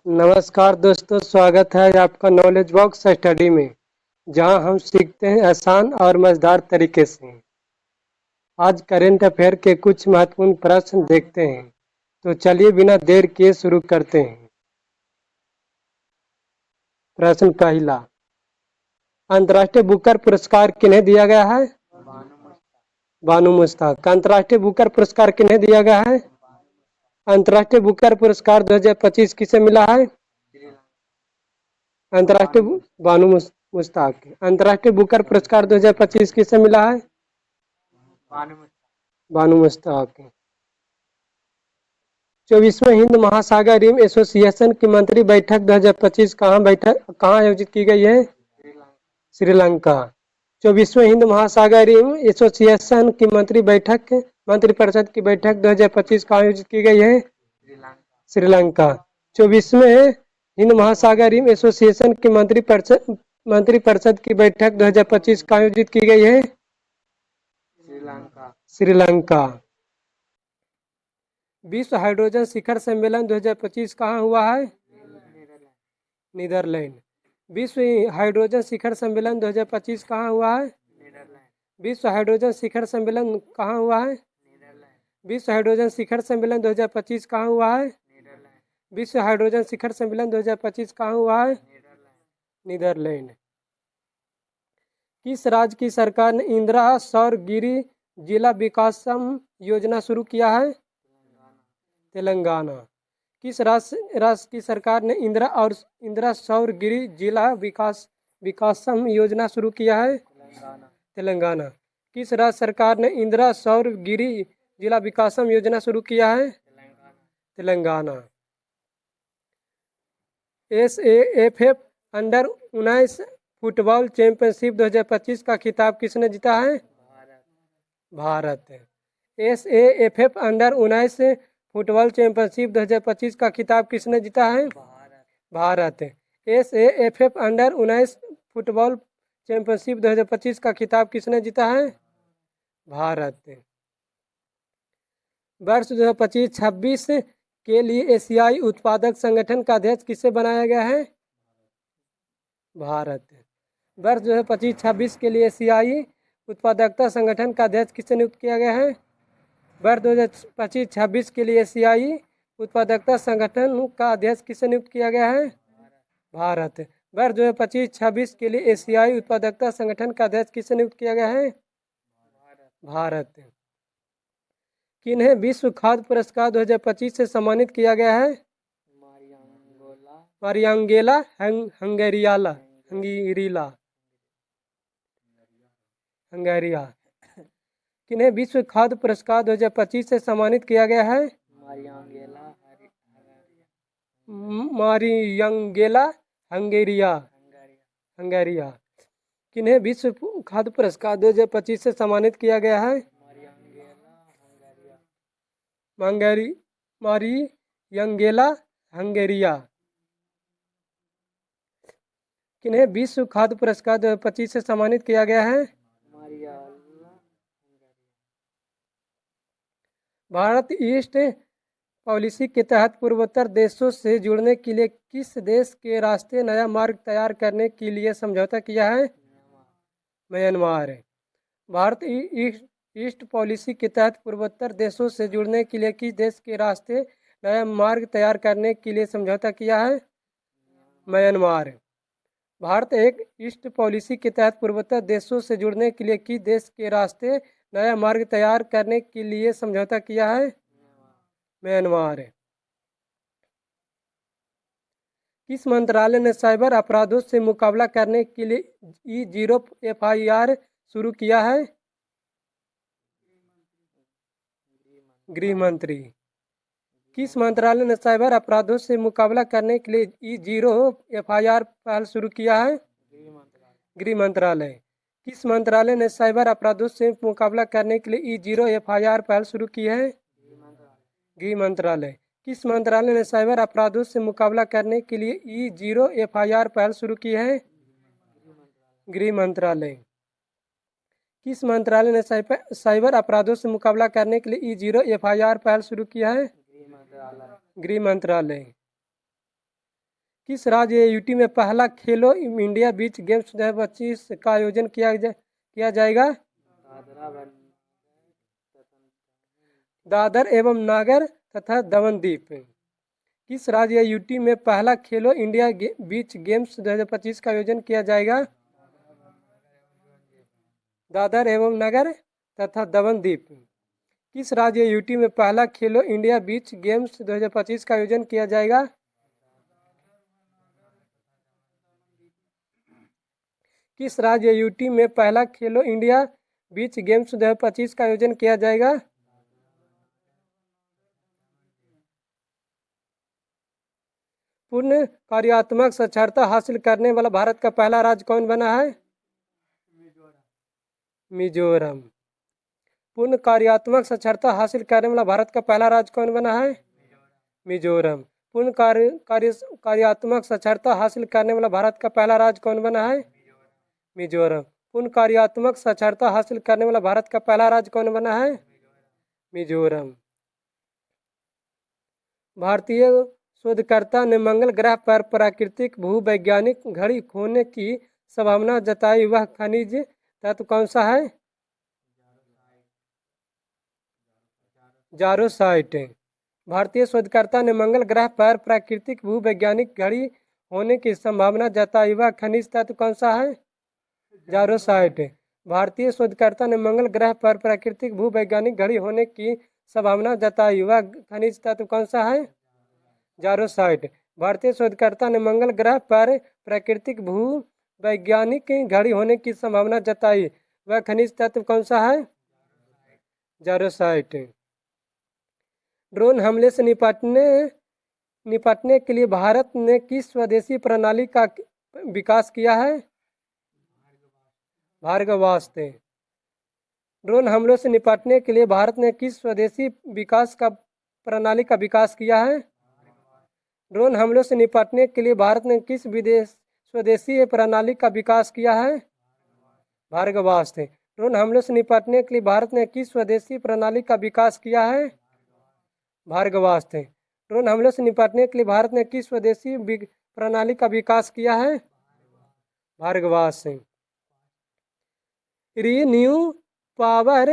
नमस्कार दोस्तों, स्वागत है आपका नॉलेज बॉक्स स्टडी में, जहां हम सीखते हैं आसान और मज़ेदार तरीके से। आज करंट अफेयर के कुछ महत्वपूर्ण प्रश्न देखते हैं। तो चलिए बिना देर किए शुरू करते हैं। प्रश्न पहला, अंतर्राष्ट्रीय बुकर पुरस्कार किन्हें दिया गया है? बानू मुश्ताक। अंतर्राष्ट्रीय बुकर पुरस्कार किन्हें दिया गया है? अंतर्राष्ट्रीय बुकर पुरस्कार 2025 किसे मिला है? अंतर्राष्ट्रीय मुश्ताक। अंतर्राष्ट्रीय बुकर पुरस्कार 2025 किसे मिला है? बानू मुश्ताक। 24वें हिंद महासागर रिम एसोसिएशन की मंत्री बैठक 2025 कहाँ आयोजित की गई है? श्रीलंका। 24वें हिंद महासागर रिम एसोसिएशन की मंत्रिपरिषद की बैठक 2025 कहाँ आयोजित की गई है? श्रीलंका। 24वें हिंद महासागर रिम एसोसिएशन की मंत्रिपरिषद की बैठक 2025 कहाँ आयोजित की गई है? श्रीलंका। विश्व हाइड्रोजन शिखर सम्मेलन 2025 कहाँ हुआ है? नीदरलैंड। विश्व हाइड्रोजन शिखर सम्मेलन 2025 कहाँ हुआ है? विश्व हाइड्रोजन शिखर सम्मेलन कहाँ हुआ है? विश्व हाइड्रोजन शिखर सम्मेलन 2025 कहाँ हुआ है? विश्व हाइड्रोजन शिखर सम्मेलन 2025 कहाँ हुआ है? नीदरलैंड। किस राज्य की सरकार ने इंदिरा सौर गिरी जिला विकासम योजना शुरू किया है? तेलंगाना। किस राज्य की सरकार ने इंदिरा सौर गिरी जिला विकासम योजना शुरू किया है? तेलंगाना। किस राज्य सरकार ने इंदिरा सौर गिरी जिला विकासम योजना शुरू किया है? Telangana. SAFF under 19 football championship 2025 का खिताब किसने जीता है? Bharat. SAFF under 19 football championship 2025 का खिताब किसने जीता है? Bharat. SAFF under 19 football championship 2025 का खिताब किसने जीता है? भारत। वर्ष 2025-26 के लिए एशियाई उत्पादक संगठन का अध्यक्ष किसे बनाया गया है? भारत। वर्ष 2025-26 के लिए एशियाई उत्पादकता संगठन का अध्यक्ष किसे नियुक्त किया गया है? वर्ष 2025-26 के लिए एशियाई उत्पादकता संगठन का अध्यक्ष किसे नियुक्त किया गया है? भारत। वर्ष 2025-26 के लिए एशियाई उत्पादकता संगठन का अध्यक्ष किसे नियुक्त किया गया है? भारत। किन्हें विश्व खाद्य पुरस्कार 2025 से सम्मानित किया गया है? मारियांगेला हंगेरिया। किन्हें विश्व खाद्य पुरस्कार 2025 से सम्मानित किया गया है? मारियांगेला हंगेरिया। किन्हें विश्व खाद्य पुरस्कार 2025 से सम्मानित किया गया है? मारियांगेला हंगेरिया। किन्हें विश्व खाद्य पुरस्कार 2025 से सम्मानित किया गया है? भारत ईस्ट पॉलिसी के तहत पूर्वोत्तर देशों से जुड़ने के लिए किस देश के रास्ते नया मार्ग तैयार करने के लिए समझौता किया है? म्यांमार। भारत ईस्ट पॉलिसी के तहत पूर्वोत्तर देशों से जुड़ने के लिए किस देश के रास्ते नया मार्ग तैयार करने के लिए समझौता किया है? म्यांमार। भारत एक ईस्ट पॉलिसी के तहत पूर्वोत्तर देशों से जुड़ने के लिए किस देश के रास्ते नया मार्ग तैयार करने के लिए समझौता किया है? म्यांमार। किस मंत्रालय ने साइबर अपराधों से मुकाबला करने के लिए E0 FIR शुरू किया है? गृह मंत्री। किस मंत्रालय ने साइबर अपराधों से मुकाबला करने के लिए E0 FIR पहल शुरू किया है? गृह मंत्रालय। किस मंत्रालय ने साइबर अपराधों से मुकाबला करने के लिए E0 FIR पहल शुरू की है? गृह मंत्रालय। किस मंत्रालय ने साइबर अपराधों से मुकाबला करने के लिए E0 FIR पहल शुरू की है? गृह मंत्रालय। किस मंत्रालय ने साइबर अपराधों से मुकाबला करने के लिए E0 FIR पहल शुरू किया है? गृह मंत्रालय। किस राज्य या यूटी में पहला खेलो इंडिया बीच गेम्स 2025 का आयोजन किया जाएगा? दादर एवं नागर तथा दमनदीप। किस राज्य या यूटी में पहला खेलो इंडिया बीच गेम्स 2025 का आयोजन किया जाएगा? दादर एवं नगर तथा दमनदीप। किस राज्य या यूटी में पहला खेलो इंडिया बीच गेम्स 2025 का आयोजन किया जाएगा? किस राज्य या यूटी में पहला खेलो इंडिया बीच गेम्स 2025 का आयोजन किया जाएगा? पूर्ण कार्यात्मक साक्षरता हासिल करने वाला भारत का पहला राज्य कौन बना है? मिजोरम। पूर्ण कार्यात्मक साक्षरता हासिल करने वाला भारत का पहला राज्य कौन बना है? मिजोरम। पूर्ण कार्यात्मक साक्षरता हासिल करने वाला भारत का पहला राज्य कौन बना है? मिजोरम। पूर्ण कार्यात्मक साक्षरता हासिल करने वाला भारत का पहला राज्य कौन बना है? मिजोरम। भारतीय शोधकर्ता ने मंगल ग्रह पर प्राकृतिक भूवैज्ञानिक घड़ी होने की संभावना जताई, वह खनिज तत्व कौन सा है? जारोसाइट। भारतीय शोधकर्ता ने मंगल ग्रह पर प्राकृतिक भूवैज्ञानिक घड़ी होने की संभावना जताई, वह खनिज तत्व कौन सा है? जारोसाइट। भारतीय शोधकर्ता ने मंगल ग्रह पर प्राकृतिक भूवैज्ञानिक घड़ी होने की संभावना जताई, वह खनिज तत्व कौन सा है? जारोसाइट। भारतीय शोधकर्ता ने मंगल ग्रह पर प्राकृतिक भूवैज्ञानिक घड़ी होने की संभावना जताई, वह खनिज तत्व कौन सा है? जारोसाइट। ड्रोन हमले से निपटने के लिए भारत ने किस स्वदेशी प्रणाली का विकास किया है? भार्गवास्त्र। ड्रोन हमलों से निपटने के लिए भारत ने किस स्वदेशी प्रणाली का विकास किया है? ड्रोन हमलों से निपटने के लिए भारत ने किस स्वदेशी प्रणाली का विकास किया है? भार्गवास्त्र। ड्रोन हमलों से निपटने के लिए भारत ने किस स्वदेशी प्रणाली का विकास किया है? भार्गवास्त्र। ड्रोन हमलों से निपटने के लिए भारत ने किस स्वदेशी प्रणाली का विकास किया है? भार्गवास्त्र। रीन्यू पावर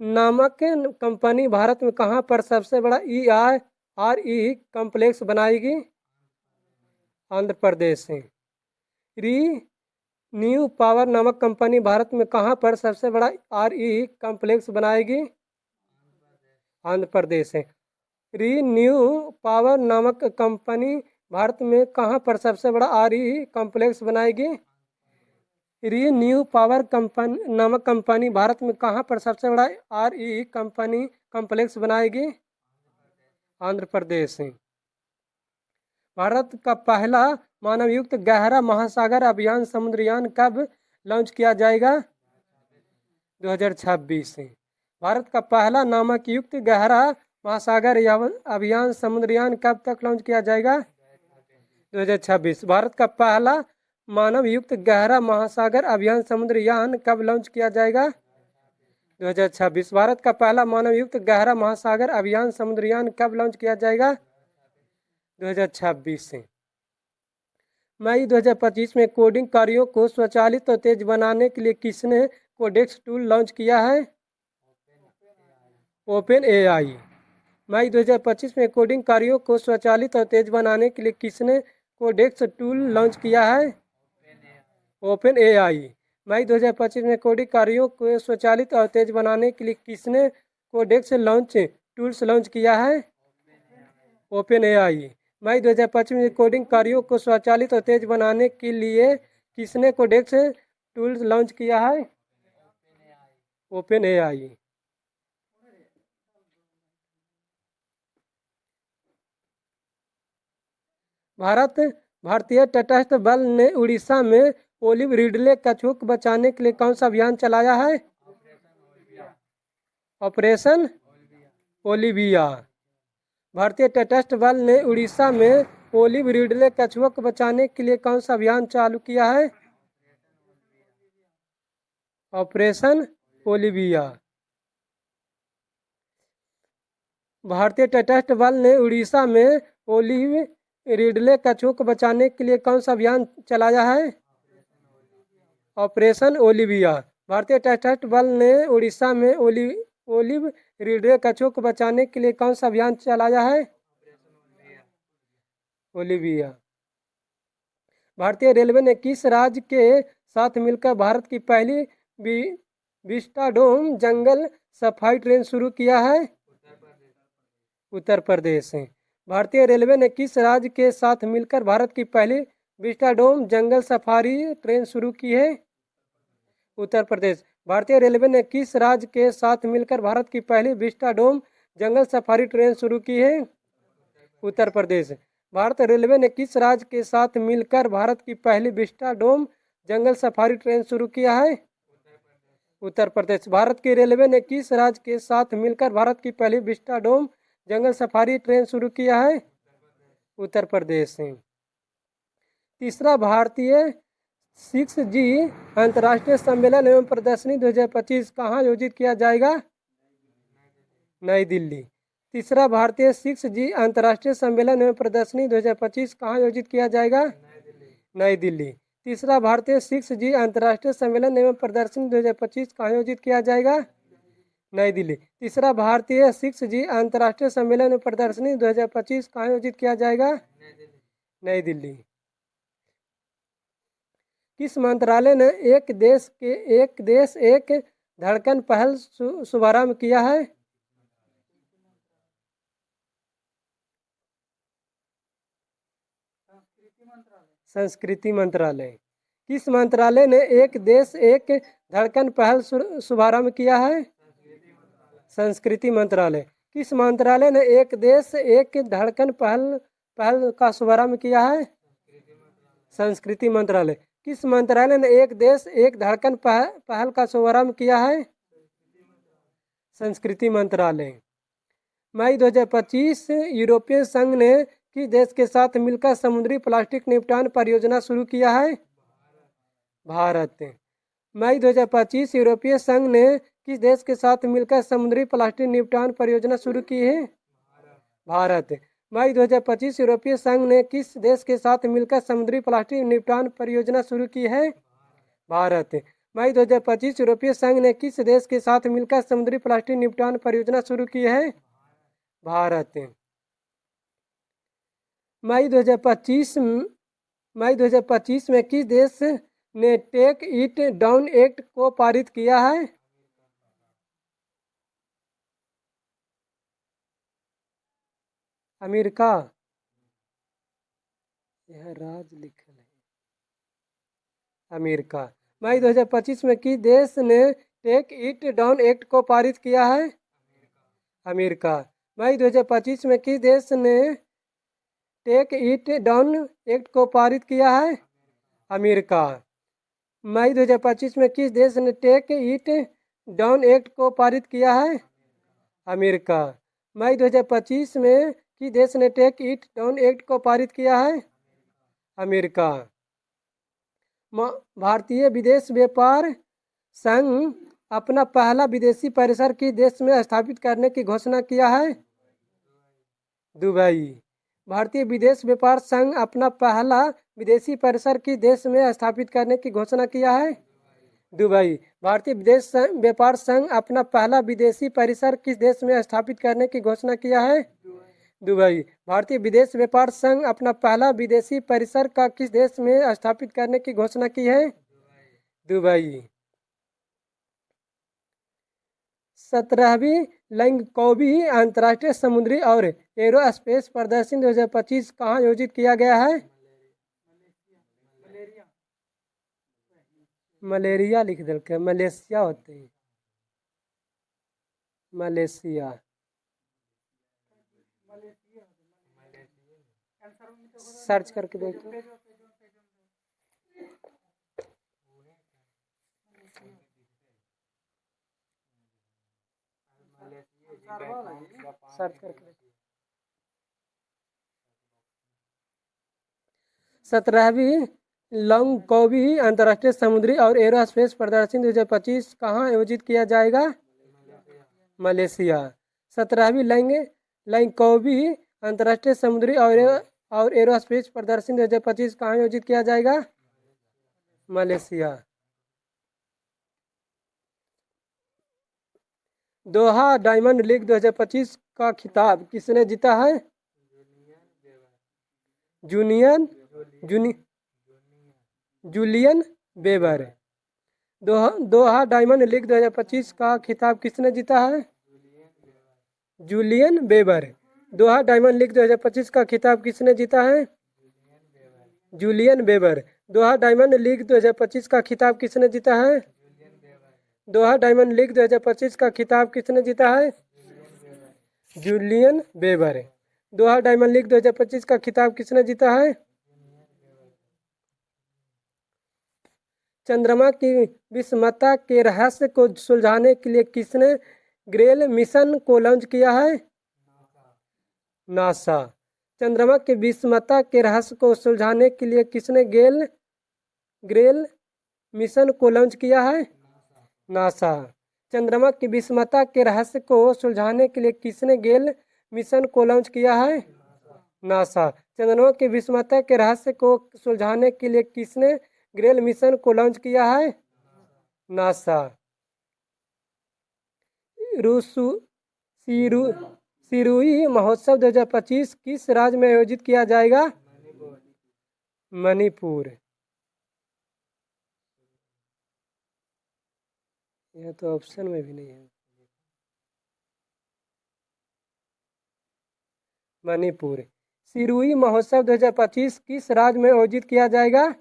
नामक कंपनी भारत में कहां पर सबसे बड़ा ERE कॉम्प्लेक्स बनाएगी? आंध्र प्रदेश से। रीन्यू पावर नामक कंपनी भारत में कहां पर सबसे बड़ा RE कॉम्प्लेक्स बनाएगी? आंध्र प्रदेश से। रीन्यू पावर नामक कंपनी भारत में कहां पर सबसे बड़ा RE कॉम्प्लेक्स बनाएगी? रीन्यू पावर नामक कंपनी भारत में कहां पर सबसे बड़ा RE कॉम्प्लेक्स बनाएगी? आंध्र प्रदेश से। भारत का पहला मानवयुक्त गहरा महासागर अभियान समुद्रयान कब लॉन्च किया जाएगा? 2026 से। भारत का पहला नमकयुक्त गहरा महासागर अभियान समुद्रयान कब तक लॉन्च किया जाएगा? 2026। भारत का पहला मानवयुक्त गहरा महासागर अभियान समुद्रयान कब लॉन्च किया जाएगा? 2026। भारत का पहला मानवयुक्त गहरा महासागर अभियान समुद्रयान कब लॉन्च किया जाएगा? 2026 से। मई 2025 में कोडिंग कार्यों को स्वचालित और तेज बनाने के लिए किसने कोडेक्स टूल लॉन्च किया है? Open AI। मई 2025 में कोडिंग कार्यों को स्वचालित और तेज बनाने के लिए किसने कोडेक्स टूल लॉन्च किया है? Open AI। मई 2025 में कोडिंग कार्यों को स्वचालित और तेज बनाने के लिए किसने कोडेक्स टूल्स लॉन्च किया है? Open AI। मई 2025 में कोडिंग कार्यों को स्वचालित और तेज बनाने के लिए किसने कोडेक्स टूल्स लॉन्च किया है? Open AI। भारतीय तटस्थ बल ने उड़ीसा में ओलिव रिडले कछुआ को बचाने के लिए कौन सा अभियान चलाया है? Operation Olivia. भारतीय तटस्थ बल ने उड़ीसा में ओलिव रिडले कछुआ को बचाने के लिए कौन सा अभियान चालू किया है? Operation Olivia. भारतीय तटस्थ बल ने उड़ीसा में ओलिव रिडले कछुओं को बचाने के लिए कौन सा अभियान चलाया है? Operation Olivia. भारतीय तटरक्षक बल ने उड़ीसा में ओलिव रिडले कछुओं को बचाने के लिए कौन सा अभियान चलाया है? ओलिविया। भारतीय रेलवे ने किस राज्य के साथ मिलकर भारत की पहली विस्टाडोम जंगल सफारी ट्रेन शुरू किया है? उत्तर प्रदेश। भारतीय रेलवे ने किस राज्य के साथ मिलकर भारत की पहली विस्टाडोम जंगल सफारी ट्रेन शुरू की है? उत्तर प्रदेश। भारतीय रेलवे ने किस राज्य के साथ मिलकर भारत की पहली विस्टाडोम जंगल सफारी ट्रेन शुरू की है? उत्तर प्रदेश। भारत रेलवे ने किस राज्य के साथ मिलकर भारत की पहली विस्टाडोम जंगल सफारी ट्रेन शुरू किया है? उत्तर प्रदेश। भारत की रेलवे ने किस राज्य के साथ मिलकर भारत की पहली विस्टाडोम जंगल सफारी ट्रेन शुरू किया है? उत्तर प्रदेश। तीसरा भारतीय 6G अंतर्राष्ट्रीय सम्मेलन एवं प्रदर्शनी 2025 कहाँ आयोजित किया जाएगा? नई दिल्ली। तीसरा भारतीय 6G अंतर्राष्ट्रीय सम्मेलन एवं प्रदर्शनी 2025 कहाँ आयोजित किया जाएगा? नई दिल्ली। तीसरा भारतीय 6G अंतर्राष्ट्रीय सम्मेलन एवं प्रदर्शनी 2025 कहाँ आयोजित किया जाएगा? नई दिल्ली। तीसरा भारतीय 6G अंतर्राष्ट्रीय सम्मेलन एवं प्रदर्शनी 2025 कहाँ आयोजित किया जाएगा? नई दिल्ली। किस मंत्रालय ने एक देश एक धड़कन पहल शुभारंभ किया है? संस्कृति मंत्रालय। किस मंत्रालय ने एक देश एक धड़कन पहल शुभारंभ किया है? संस्कृति मंत्रालय। किस मंत्रालय ने एक देश एक धड़कन पहल का शुभारंभ किया है? संस्कृति मंत्रालय। किस मंत्रालय ने एक देश एक धड़कन पहल का शुभारंभ किया है? संस्कृति मंत्रालय। मई 2025 यूरोपीय संघ ने किस देश के साथ मिलकर समुद्री प्लास्टिक निपटान परियोजना शुरू किया है? भारत। मई 2025 यूरोपीय संघ ने किस देश के साथ मिलकर समुद्री प्लास्टिक निपटान परियोजना शुरू की है? भारत। मई 2025 यूरोपीय संघ ने किस देश के साथ मिलकर समुद्री प्लास्टिक निपटान परियोजना शुरू की है? भारत। मई 2025 यूरोपीय संघ ने किस देश के साथ मिलकर समुद्री प्लास्टिक निपटान परियोजना शुरू की है? भारत। मई 2025 में किस देश ने टेक इट डाउन एक्ट को पारित किया है? अमेरिका। यह राज्य लिखा है अमेरिका। मई 2025 में किस देश ने टेक इट डाउन एक्ट को पारित किया है? अमेरिका। मई 2025 में किस देश ने टेक इट डाउन एक्ट को पारित किया है? अमेरिका। मई 2025 में किस देश ने टेक इट डाउन एक्ट को पारित किया है? अमेरिका। मई 2025 में किस देश ने टेक इट डाउन एक्ट को पारित किया है? अमेरिका। भारतीय विदेश व्यापार संघ अपना पहला विदेशी परिसर किस देश में स्थापित करने की घोषणा किया है? दुबई। भारतीय विदेश व्यापार संघ अपना पहला विदेशी परिसर किस देश में स्थापित करने की घोषणा किया है? दुबई। भारतीय विदेश व्यापार संघ अपना पहला विदेशी परिसर किस देश में स्थापित करने की घोषणा किया है? दुबई। भारतीय विदेश व्यापार संघ अपना पहला विदेशी परिसर का किस देश में स्थापित करने की घोषणा की है? दुबई। 17वीं लंगकोबी अंतर्राष्ट्रीय समुद्री और एरोस्पेस प्रदर्शनी 2025 कहाँ आयोजित किया गया है? मलेरिया लिख दिल मलेशिया होते हैं। मलेशिया। सर्च करके देखो। सर्च करके 17वीं लंगकोबी अंतर्राष्ट्रीय समुद्री और एरोस्पेस प्रदर्शनी 2025 कहाँ आयोजित किया जाएगा? मलेशिया। 17वीं लंगकोबी अंतर्राष्ट्रीय समुद्री और और एरोस्पेस प्रदर्शनी 2025 कहाँ आयोजित किया जाएगा? मलेशिया। दोहा डायमंड लीग 2025 का खिताब किसने जीता है? जूनियन जूनी Julian Weber. Doha Diamond League 2025 का खिताब किसने जीता है? Julian Weber. Doha Diamond League 2025 का खिताब किसने जीता है? Julian Weber. Doha Diamond League 2025 का खिताब किसने जीता है? दोहा डायमंड लीग 2025 का खिताब किसने जीता है? Julian Weber. Doha Diamond League 2025 का खिताब किसने जीता है? चंद्रमा की विषमता के रहस्य को सुलझाने के लिए किसने ग्रेल मिशन को लॉन्च किया है? नासा। चंद्रमा की विषमता के रहस्य को सुलझाने के लिए किसने ग्रेल मिशन को लॉन्च किया है? नासा। चंद्रमा की विषमता के रहस्य को सुलझाने के लिए किसने गेल मिशन को लॉन्च किया है? नासा। चंद्रमा की विषमता के रहस्य को सुलझाने के लिए किसने ग्रेल मिशन को लॉन्च किया है? नासा। सिरुई महोत्सव 2025 किस राज्य में आयोजित किया जाएगा? मणिपुर। यह तो ऑप्शन में भी नहीं है। मणिपुर। सिरुई महोत्सव 2025 किस राज्य में आयोजित किया जाएगा?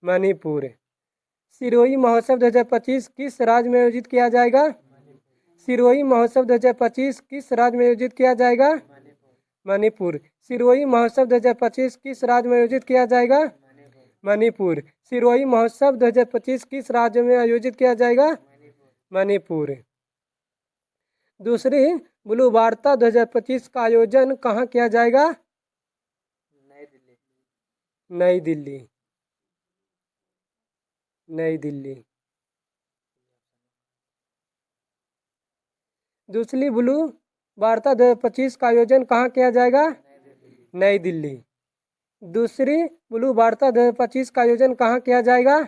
मणिपुर। सिरोही महोत्सव 2025 किस राज्य में आयोजित किया जाएगा? सिरोही महोत्सव 2025 किस राज्य में आयोजित किया जाएगा? मणिपुर। सिरोही महोत्सव 2025 किस राज्य में आयोजित किया जाएगा? मणिपुर। सिरोही महोत्सव 2025 किस राज्य में आयोजित किया जाएगा? मणिपुर। दूसरी ब्लू वार्ता 2025 का आयोजन कहाँ किया जाएगा? नई दिल्ली। नई दिल्ली। दूसरी ब्लू वार्ता 2025 का आयोजन कहाँ किया जाएगा? नई दिल्ली। दूसरी ब्लू वार्ता 2025 का आयोजन कहाँ किया जाएगा?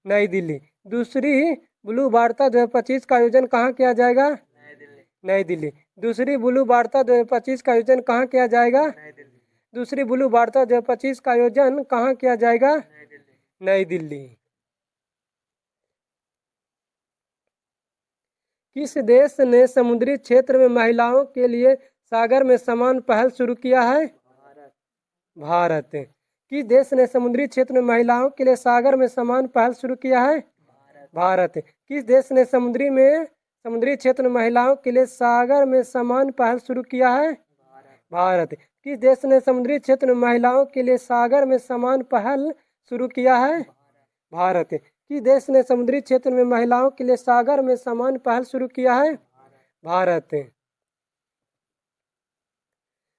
नई दिल्ली। दूसरी ब्लू वार्ता 2025 का आयोजन कहाँ किया जाएगा? नई दिल्ली। दूसरी ब्लू वार्ता 2025 का आयोजन कहाँ किया जाएगा? दूसरी ब्लू वार्ता 2025 का आयोजन कहाँ किया जाएगा? नई दिल्ली। किस देश ने समुद्री क्षेत्र में महिलाओं के लिए सागर में समान पहल शुरू किया है? भारत। किस देश ने समुद्री क्षेत्र में महिलाओं के लिए सागर में समान पहल शुरू किया है? भारत। किस देश ने समुद्री क्षेत्र में महिलाओं के लिए सागर में समान पहल शुरू किया है? भारत। किस देश ने समुद्री क्षेत्र में महिलाओं के लिए सागर में समान पहल शुरू किया है? भारत। किस देश ने समुद्री क्षेत्र में महिलाओं के लिए सागर में समान पहल शुरू किया है? भारत।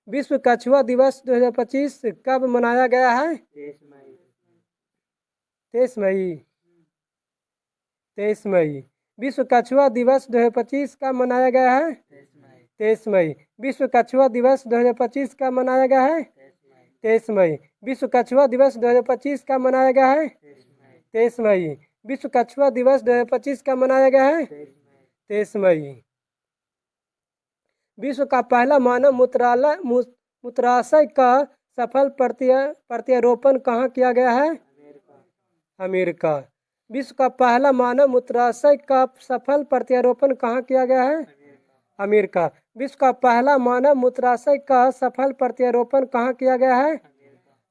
विश्व कछुआ दिवस 2025 कब मनाया गया है? 23 मई। 23 मई। विश्व कछुआ दिवस 2025 कब मनाया गया है? 23 मई। विश्व कछुआ दिवस 2025 कब मनाया गया है? 23 मई। विश्व कछुआ दिवस 2025 कब मनाया गया है? 23 मई। विश्व कछुआ दिवस 2025 कब मनाया गया है? 23 मई। विश्व का पहला मानव मूत्राशय का सफल प्रत्यारोपण कहाँ किया गया है? अमेरिका। विश्व का पहला मानव मूत्राशय का सफल प्रत्यारोपण कहाँ किया गया है? अमेरिका। विश्व का पहला मानव मूत्राशय का सफल प्रत्यारोपण कहाँ किया गया है?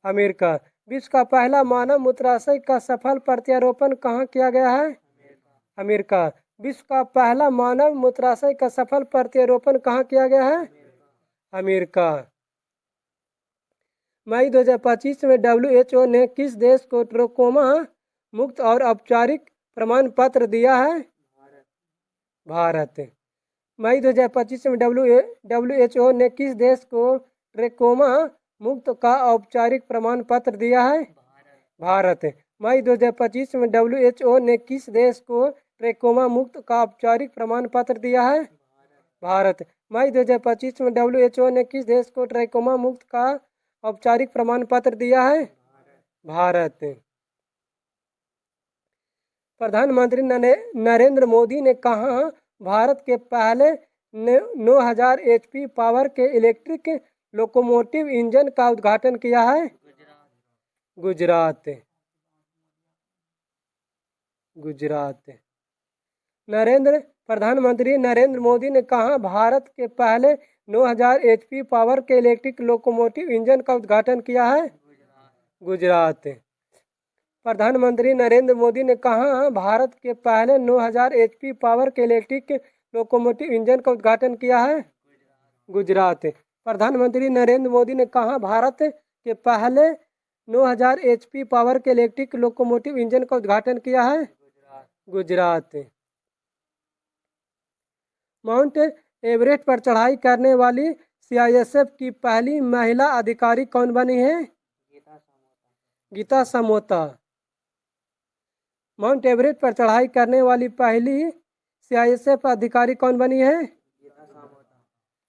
अमेरिका। विश्व का पहला मानव मूत्राशय का सफल प्रत्यारोपण कहाँ किया गया है? अमेरिका। विश्व का पहला मानव मूत्राशय का सफल प्रत्यारोपण कहाँ किया गया है? अमेरिका। मई 2025 में WHO ने किस देश को ट्रकोमा मुक्त और औपचारिक प्रमाण पत्र दिया है? भारत। मई 2025 में WHO ने किस देश को ट्रकोमा मुक्त का औपचारिक प्रमाण पत्र दिया है? भारत। मई 2025 में WHO ने किस देश को ट्रकोमा मुक्त का औपचारिक प्रमाण पत्र दिया है? भारत। मई 2025 में WHO ने किस देश को ट्रकोमा मुक्त का औपचारिक प्रमाण पत्र दिया है? भारत। प्रधानमंत्री नरेंद्र मोदी ने कहा भारत के पहले 9000 HP पावर के इलेक्ट्रिक लोकोमोटिव इंजन का उद्घाटन किया है? गुजरात। गुजरात। प्रधानमंत्री नरेंद्र मोदी ने कहा भारत के पहले 9000 HP पावर के इलेक्ट्रिक लोकोमोटिव इंजन का उद्घाटन किया है? गुजरात। प्रधानमंत्री नरेंद्र मोदी ने कहा भारत के पहले 9000 HP पावर के इलेक्ट्रिक लोकोमोटिव इंजन का उद्घाटन किया है? गुजरात। प्रधानमंत्री नरेंद्र मोदी ने कहा भारत के पहले 9000 HP पावर के इलेक्ट्रिक लोकोमोटिव इंजन का उद्घाटन किया है? गुजरात। माउंट एवरेस्ट पर चढ़ाई करने वाली CISF की पहली महिला अधिकारी कौन बनी है? गीता समोता। माउंट एवरेस्ट पर चढ़ाई करने वाली पहली CISF अधिकारी कौन बनी है?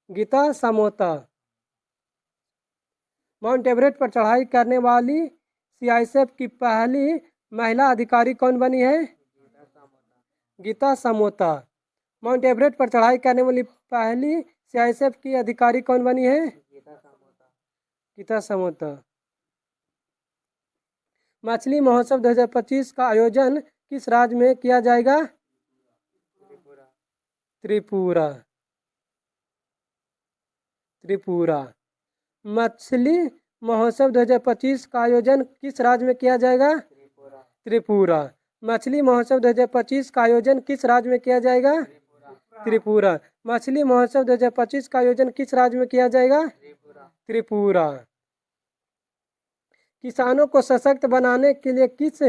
गीता समोता। माउंट एवरेस्ट पर चढ़ाई करने वाली CISF की पहली महिला अधिकारी कौन बनी है? गीता समोता। माउंट एवरेस्ट पर चढ़ाई करने वाली पहली CISF की अधिकारी कौन बनी है? गीता समोता। मछली महोत्सव 2025 का आयोजन किस राज्य में किया जाएगा? त्रिपुरा। त्रिपुरा। मछली महोत्सव 2025 का आयोजन किस राज्य में किया जाएगा? त्रिपुरा। मछली महोत्सव 2025 का आयोजन किस राज्य में किया जाएगा? त्रिपुरा। मछली महोत्सव 2025 का आयोजन किस राज्य में किया जाएगा? त्रिपुरा। किसानों को सशक्त बनाने के लिए किस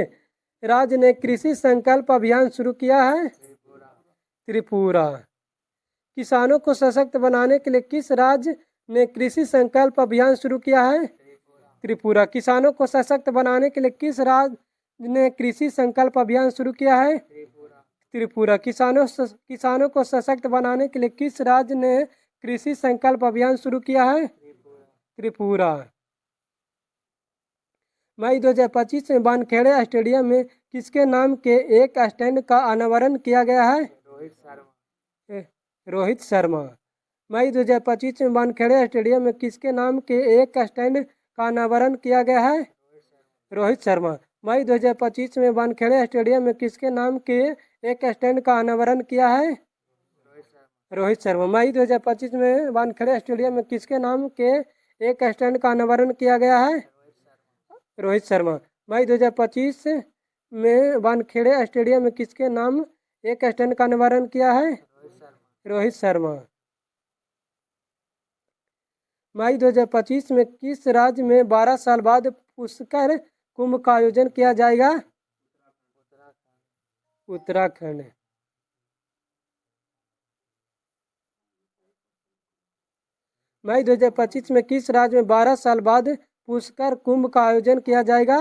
राज्य ने कृषि संकल्प अभियान शुरू किया है? त्रिपुरा। किसानों को सशक्त बनाने के लिए किस राज्य ने कृषि संकल्प अभियान शुरू किया है? त्रिपुरा। किसानों को सशक्त बनाने के लिए किस राज्य ने कृषि संकल्प अभियान शुरू किया है? त्रिपुरा। किसानों को सशक्त बनाने के लिए किस राज्य ने कृषि संकल्प अभियान शुरू किया है? त्रिपुरा। मई 2025 में वानखेड़े स्टेडियम में किसके नाम के एक स्टैंड का अनावरण किया गया है? रोहित शर्मा। मई 2025 में वानखेड़े स्टेडियम में किसके नाम के एक स्टैंड का अनावरण किया गया है? रोहित शर्मा। मई 2025 में वानखेड़े स्टेडियम में किसके नाम के एक स्टैंड का अनावरण किया है? रोहित शर्मा। मई 2025 में वानखेड़े स्टेडियम में किसके नाम के एक स्टैंड का अनावरण किया गया है? रोहित शर्मा। मई 2025 में वानखेड़े स्टेडियम में किसके नाम एक स्टैंड का अनावरण किया है? रोहित शर्मा। मई 2025 में किस राज्य में 12 साल बाद पुष्कर कुंभ का आयोजन किया जाएगा? उत्तराखंड। मई 2025 में किस राज्य में 12 साल बाद पुष्कर कुंभ का आयोजन किया जाएगा?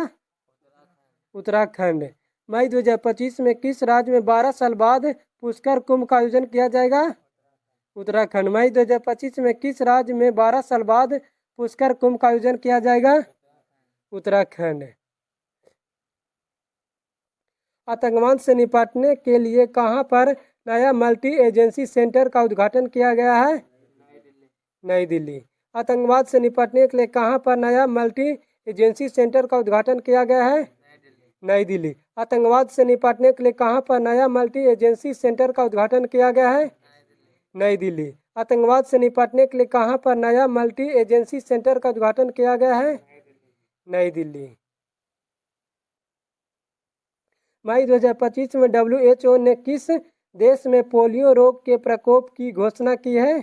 उत्तराखंड। मई 2025 में किस राज्य में 12 साल बाद पुष्कर कुंभ का आयोजन किया जाएगा? उत्तराखंड। मई 2025 में किस राज्य में 12 साल बाद पुष्कर कुंभ का आयोजन किया जाएगा? उत्तराखंड। आतंकवाद से निपटने के लिए कहां पर नया मल्टी एजेंसी सेंटर का उद्घाटन किया गया है? नई दिल्ली। आतंकवाद से निपटने के लिए कहां पर नया मल्टी एजेंसी सेंटर का उद्घाटन किया गया है? नई दिल्ली। आतंकवाद से निपटने के लिए कहां पर नया मल्टी एजेंसी सेंटर का उद्घाटन किया गया है? नई दिल्ली। आतंकवाद से निपटने के लिए कहां पर नया मल्टी एजेंसी सेंटर का उद्घाटन किया गया है? नई दिल्ली। मई 2025 में WHO ने किस देश में पोलियो रोग के प्रकोप की घोषणा की है?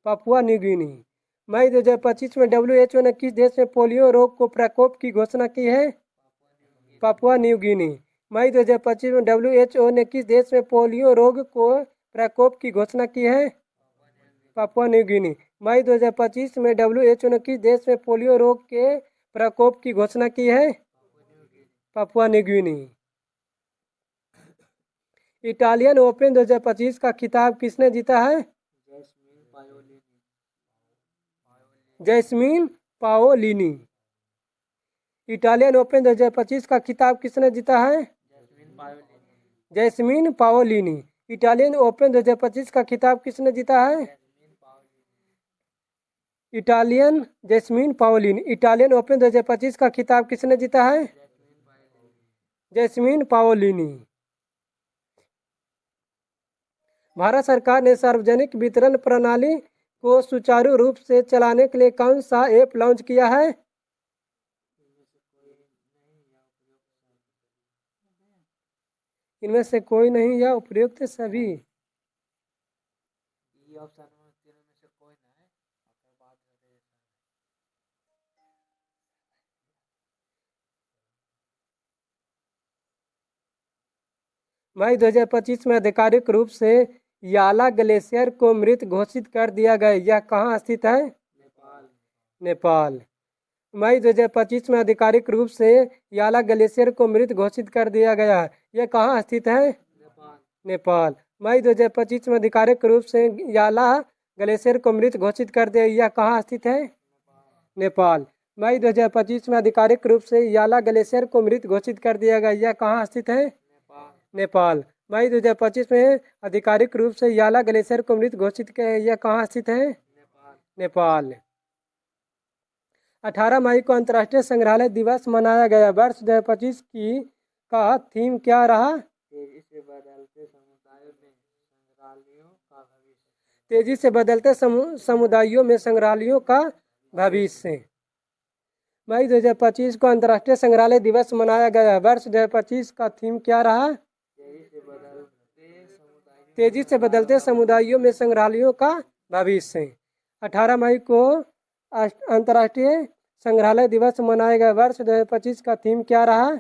Papua New Guinea. मई 2025 में WHO ने किस देश में पोलियो रोग को प्रकोप की घोषणा की है? Papua New Guinea. मई 2025 में WHO ने किस देश में पोलियो रोग को प्रकोप की घोषणा की है? Papua New Guinea. मई 2025 में WHO ने किस देश में पोलियो रोग के प्रकोप की घोषणा की है? Papua New Guinea. Italian open 2025 का खिताब किसने जीता है? Jasmine Paolini. इटालियन ओपन 2025 का खिताब किसने जीता है? Jasmine Paolini. इटालियन ओपन 2025 का खिताब किसने जीता है? Jasmine Paolini. इटालियन ओपन 2025 का खिताब किसने जीता है? Jasmine Paolini. भारत सरकार ने सार्वजनिक वितरण प्रणाली को सुचारू रूप से चलाने के लिए कौन सा ऐप लॉन्च किया है? इनमें से कोई नहीं या उपयुक्त सभी। मई 2025 में आधिकारिक रूप से याला ग्लेशियर को मृत घोषित कर दिया गया। यह कहाँ स्थित है? नेपाल। मई 2025 में आधिकारिक रूप से याला ग्लेशियर को मृत घोषित कर दिया गया है। यह कहाँ स्थित है? नेपाल। मई 2025 में आधिकारिक रूप से याला ग्लेशियर को मृत घोषित कर दिया। यह कहाँ स्थित है? नेपाल। मई 2025 में आधिकारिक रूप से याला ग्लेशियर को मृत घोषित कर दिया गया। यह कहाँ स्थित है? नेपाल। मई 2025 में आधिकारिक रूप से याला ग्लेशियर को मृत घोषित किया। यह कहाँ स्थित है? नेपाल। 18 मई को अंतर्राष्ट्रीय संग्रहालय दिवस मनाया गया। वर्ष 2025 की का थीम क्या रहा? तेजी से बदलते समुदायों में संग्रहालयों का भविष्य। मई 2025 को अंतर्राष्ट्रीय संग्रहालय दिवस मनाया गया। वर्ष 2025 का थीम क्या रहा? तेजी से बदलते समुदायों में संग्रहालयों का भविष्य। 18 मई को अंतर्राष्ट्रीय संग्रहालय दिवस मनाया गया। वर्ष 2025 का थीम क्या रहा?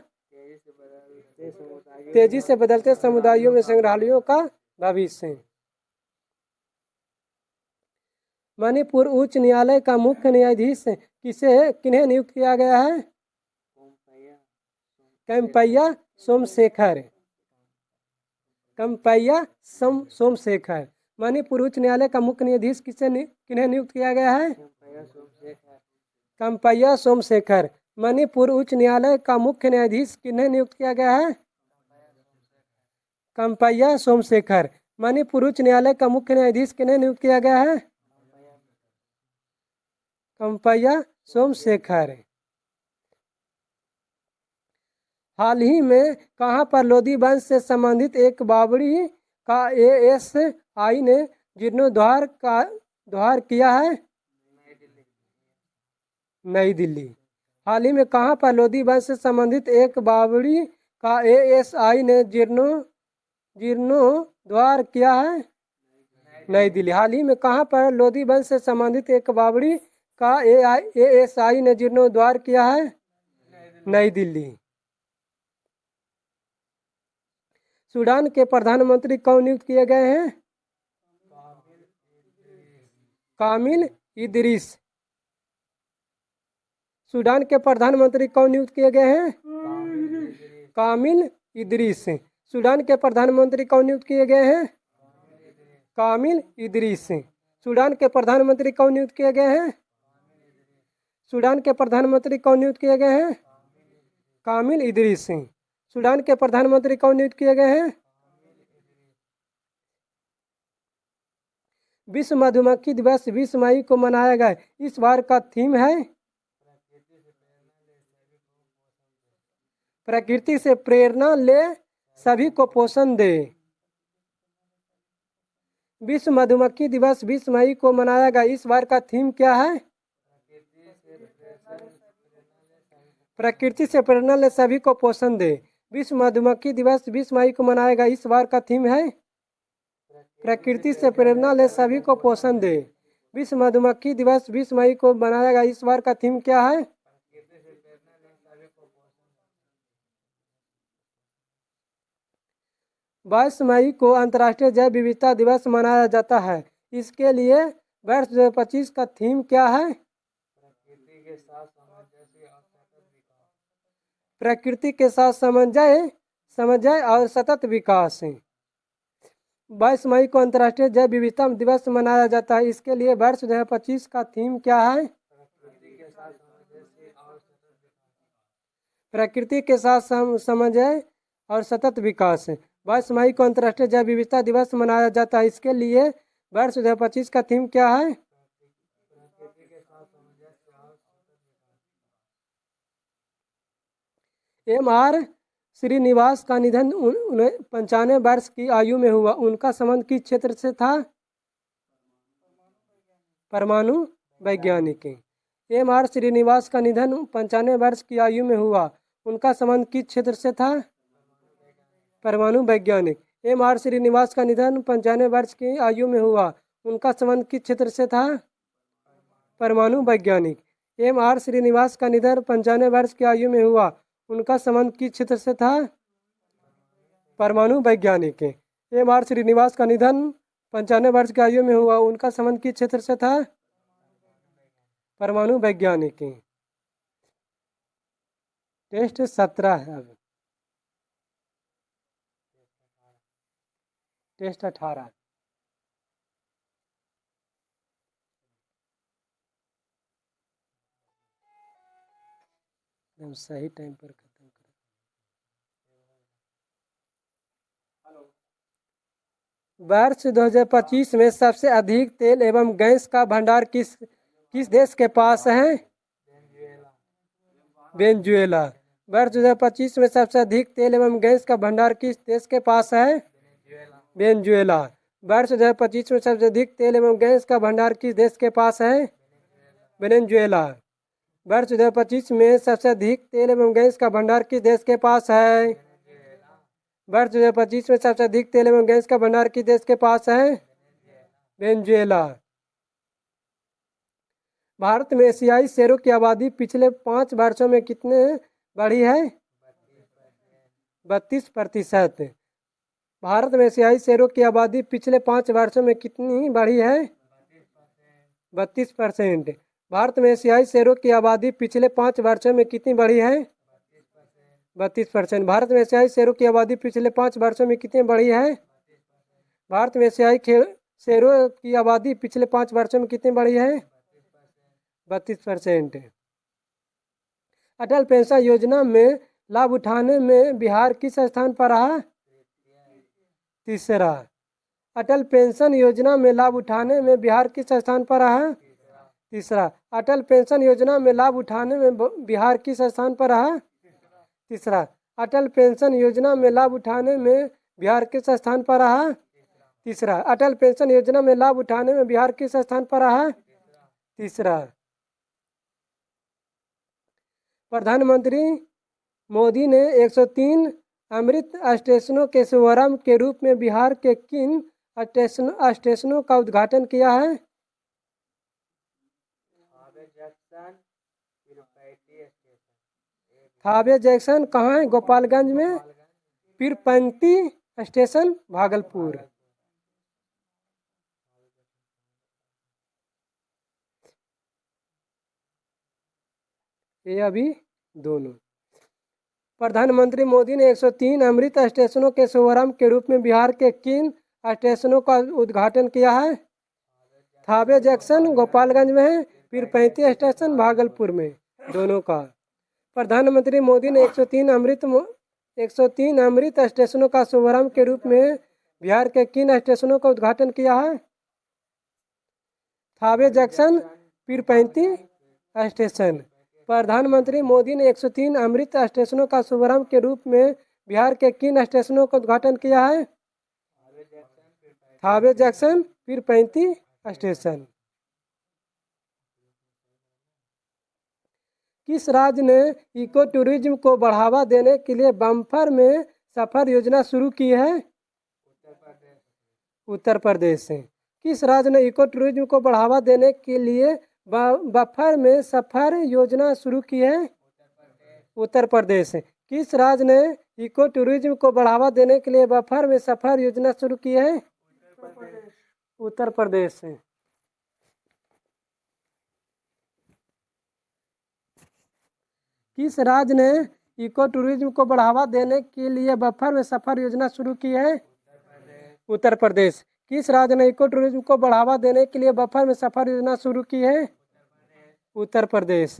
तेजी से बदलते समुदायों में संग्रहालयों का भविष्य। मणिपुर उच्च न्यायालय का मुख्य न्यायाधीश किन्हें नियुक्त किया गया है? कैंपैया सोमशेखर। सोमशेखर। मणिपुर उच्च न्यायालय का मुख्य न्यायाधीश किन्हें नियुक्त किया गया है? कैंपैया सोमशेखर। मणिपुर उच्च न्यायालय का मुख्य न्यायाधीश किन्हें नियुक्त किया गया है? कैंपैया सोमशेखर। मणिपुर उच्च न्यायालय का मुख्य न्यायाधीश किन्हें नियुक्त किया गया है? कैंपैया सोमशेखर। हाल ही में कहां पर लोधी वंश से संबंधित एक बावड़ी का एएसआई ने जीर्णोद्धार किया है? नई दिल्ली। हाल ही में कहां पर लोधी वंश से संबंधित एक बावड़ी का एएसआई ने जीर्णोद्धार किया है? नई दिल्ली। हाल ही में कहां पर लोधी वंश से संबंधित एक बावड़ी का एएसआई ने जीर्णोद्धार किया है? नई दिल्ली। सूडान के प्रधानमंत्री कौन नियुक्त किए गए हैं? कामिल इदरीस। सूडान के प्रधानमंत्री कौन नियुक्त किए गए हैं? कामिल इदरीस। सूडान के प्रधानमंत्री कौन नियुक्त किए गए हैं? कामिल इदरीस। सूडान के प्रधानमंत्री कौन नियुक्त किए गए हैं? सूडान के प्रधानमंत्री कौन नियुक्त किए गए हैं? कामिल इदरीस। सूडान के प्रधानमंत्री कौन नियुक्त किए गए हैं? विश्व मधुमक्खी दिवस 20 मई को मनाया गया। इस बार का थीम है प्रकृति से प्रेरणा ले, सभी को पोषण दे। विश्व मधुमक्खी दिवस 20 मई को मनाया गया। इस बार का थीम क्या है? प्रकृति से प्रेरणा ले, सभी को पोषण दे। विश्व मधुमक्खी दिवस 20 मई को मनाया गया। इस बार का थीम है प्रकृति से प्रेरणा ले, सभी को पोषण दे। विश्व मधुमक्खी दिवस 20 मई को मनाया गया। इस बार का थीम क्या है? 22 मई को अंतर्राष्ट्रीय जैव विविधता दिवस मनाया जाता है। इसके लिए वर्ष 2025 का थीम क्या है? प्रकृति के साथ समन्वय और सतत विकास। 22 मई को अंतर्राष्ट्रीय जैव विविधता दिवस मनाया जाता है। इसके लिए वर्ष 2025 का थीम क्या है? प्रकृति के साथ समन्वय और सतत विकास। 22 मई को अंतर्राष्ट्रीय जैव विविधता दिवस मनाया जाता है। इसके लिए वर्ष 2025 का थीम क्या है? M.R. श्रीनिवास का निधन 95 वर्ष की आयु में हुआ। उनका संबंध किस क्षेत्र से था? परमाणु वैज्ञानिक। M.R. श्रीनिवास का निधन 95 वर्ष की आयु में हुआ। उनका संबंध किस क्षेत्र से था? परमाणु वैज्ञानिक। M.R. श्रीनिवास का निधन 95 वर्ष की आयु में हुआ। उनका संबंध किस क्षेत्र से था? परमाणु वैज्ञानिक। M.R. श्रीनिवास का निधन 95 वर्ष की आयु में हुआ। उनका संबंध किस क्षेत्र से था? परमाणु वैज्ञानिक। M.R. श्रीनिवास का निधन 95 वर्ष की आयु में हुआ। उनका संबंध किस क्षेत्र से था? परमाणु वैज्ञानिक। टेस्ट 17 है। अब टेस्ट 18। एकदम सही टाइम पर खत्म करें। वर्ष 2025 में सबसे अधिक तेल एवं गैस का भंडार किस देश के पास है? वेनेजुएला। वर्ष 2025 में सबसे अधिक तेल एवं गैस का भंडार किस देश के पास है? वेनेजुएला। वर्ष 2025 में सबसे अधिक तेल एवं गैस का भंडार किस देश के पास है? वेनेजुएला। वर्ष 2025 में सबसे अधिक तेल एवं गैस का भंडार किस देश के पास है? वर्ष 2025 में सबसे अधिक तेल एवं गैस का भंडार किस देश के पास है? वेनेजुएला। भारत में एशियाई शेरों की आबादी पिछले 5 वर्षों में कितने बढ़ी है? 32%। भारत में एशियाई शेरों की आबादी पिछले 5 वर्षों में कितनी बढ़ी है? 32%। भारत में एशियाई शेरों की आबादी पिछले 5 वर्षों में कितनी बढ़ी है? 32%। भारत में एशियाई शेरों की आबादी पिछले 5 वर्षों में कितनी बढ़ी है? भारत में एशियाई शेरों की आबादी पिछले 5 वर्षों में कितनी बढ़ी है? 32%। अटल पेंशन योजना में लाभ उठाने में बिहार किस स्थान पर रहा? तीसरा। अटल पेंशन योजना में लाभ उठाने में बिहार किस स्थान पर रहा? तीसरा। अटल पेंशन योजना में लाभ उठाने में बिहार किस स्थान पर रहा? तीसरा। अटल पेंशन योजना में लाभ उठाने में बिहार किस स्थान पर रहा? तीसरा। अटल पेंशन योजना में लाभ उठाने में बिहार किस स्थान पर रहा? तीसरा। प्रधानमंत्री मोदी ने 103 अमृत स्टेशनों के शुभारंभ के रूप में बिहार के किन स्टेशनों का उद्घाटन किया है? थावे जंक्शन कहाँ है? गोपालगंज में। पीरपैंती स्टेशन भागलपुर। ये अभी दोनों। प्रधानमंत्री मोदी ने 103 अमृत स्टेशनों के शुभारंभ के रूप में बिहार के किन स्टेशनों का उद्घाटन किया है? थावे जंक्शन गोपालगंज में है, पीरपैंती स्टेशन भागलपुर में। दोनों का। प्रधानमंत्री मोदी ने 103 अमृत स्टेशनों का शुभारंभ के रूप में बिहार के किन स्टेशनों का उद्घाटन किया है? Thawe junction, Pirpainti station. प्रधानमंत्री मोदी ने 103 अमृत स्टेशनों का शुभारंभ के रूप में बिहार के किन स्टेशनों का उद्घाटन किया है? Thawe junction, Pirpainti station. किस राज्य ने इको टूरिज्म को बढ़ावा देने के लिए बम्पर में सफर योजना शुरू की है? उत्तर प्रदेश। किस राज्य ने इको टूरिज्म को बढ़ावा देने के लिए बम्पर में सफर योजना शुरू की है? उत्तर प्रदेश। किस राज्य ने इको टूरिज्म को बढ़ावा देने के लिए बम्पर में सफर योजना शुरू की है? उत्तर प्रदेश। किस राज्य ने इको टूरिज्म को बढ़ावा देने के लिए बम्पर में सफर योजना शुरू की है? उत्तर प्रदेश। किस राज्य ने इको टूरिज्म को बढ़ावा देने के लिए बम्पर में सफर योजना शुरू की है? उत्तर प्रदेश।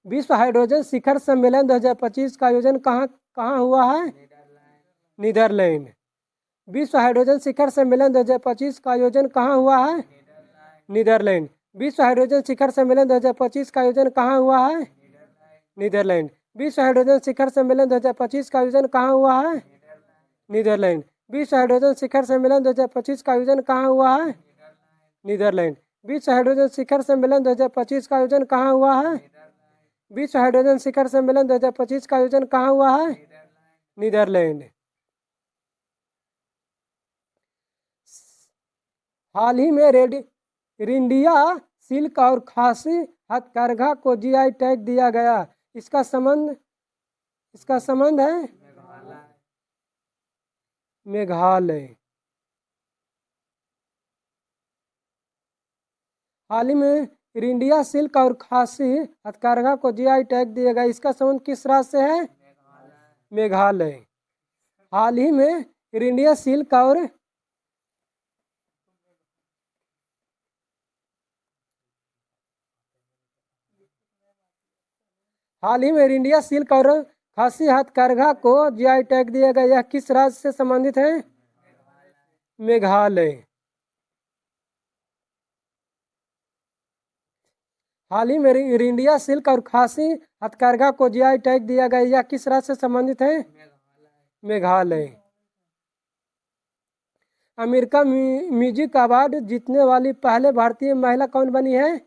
विश्व हाइड्रोजन शिखर सम्मेलन 2025 का आयोजन कहाँ कहाँ हुआ है? नीदरलैंड। विश्व हाइड्रोजन शिखर सम्मेलन 2025 का आयोजन कहाँ हुआ है? नीदरलैंड। विश्व हाइड्रोजन शिखर सम्मेलन 2025 का आयोजन कहाँ हुआ है? नीदरलैंड। विश्व हाइड्रोजन शिखर सम्मेलन 2025 का आयोजन कहाँ हुआ है? नीदरलैंड। विश्व हाइड्रोजन शिखर सम्मेलन 2025 का आयोजन कहाँ हुआ है? नीदरलैंड। विश्व हाइड्रोजन शिखर सम्मेलन 2025 का आयोजन कहाँ हुआ है? विश्व हाइड्रोजन शिखर सम्मेलन 2025 का आयोजन कहाँ हुआ है? नीदरलैंड। हाल ही में रिंडिया सिल्क और खासी हथकरघा को जीआई टैग दिया गया। इसका संबंध है मेघालय। हाल ही में रिंडिया सिल्क और खासी हथकरघा को जीआई टैग दिया गया। इसका संबंध किस राज्य से है? मेघालय। हाल ही में रिंडिया सिल्क और खासी हथकरघा को जीआई टैग दिया गया। यह किस राज्य से संबंधित है? मेघालय। हाल ही में रिंडिया सिल्क और खासी हथकरघा को जीआई टैग दिया गया। यह किस राज्य से संबंधित है? मेघालय। अमेरिका म्यूजिक अवार्ड जीतने वाली पहले भारतीय महिला कौन बनी है?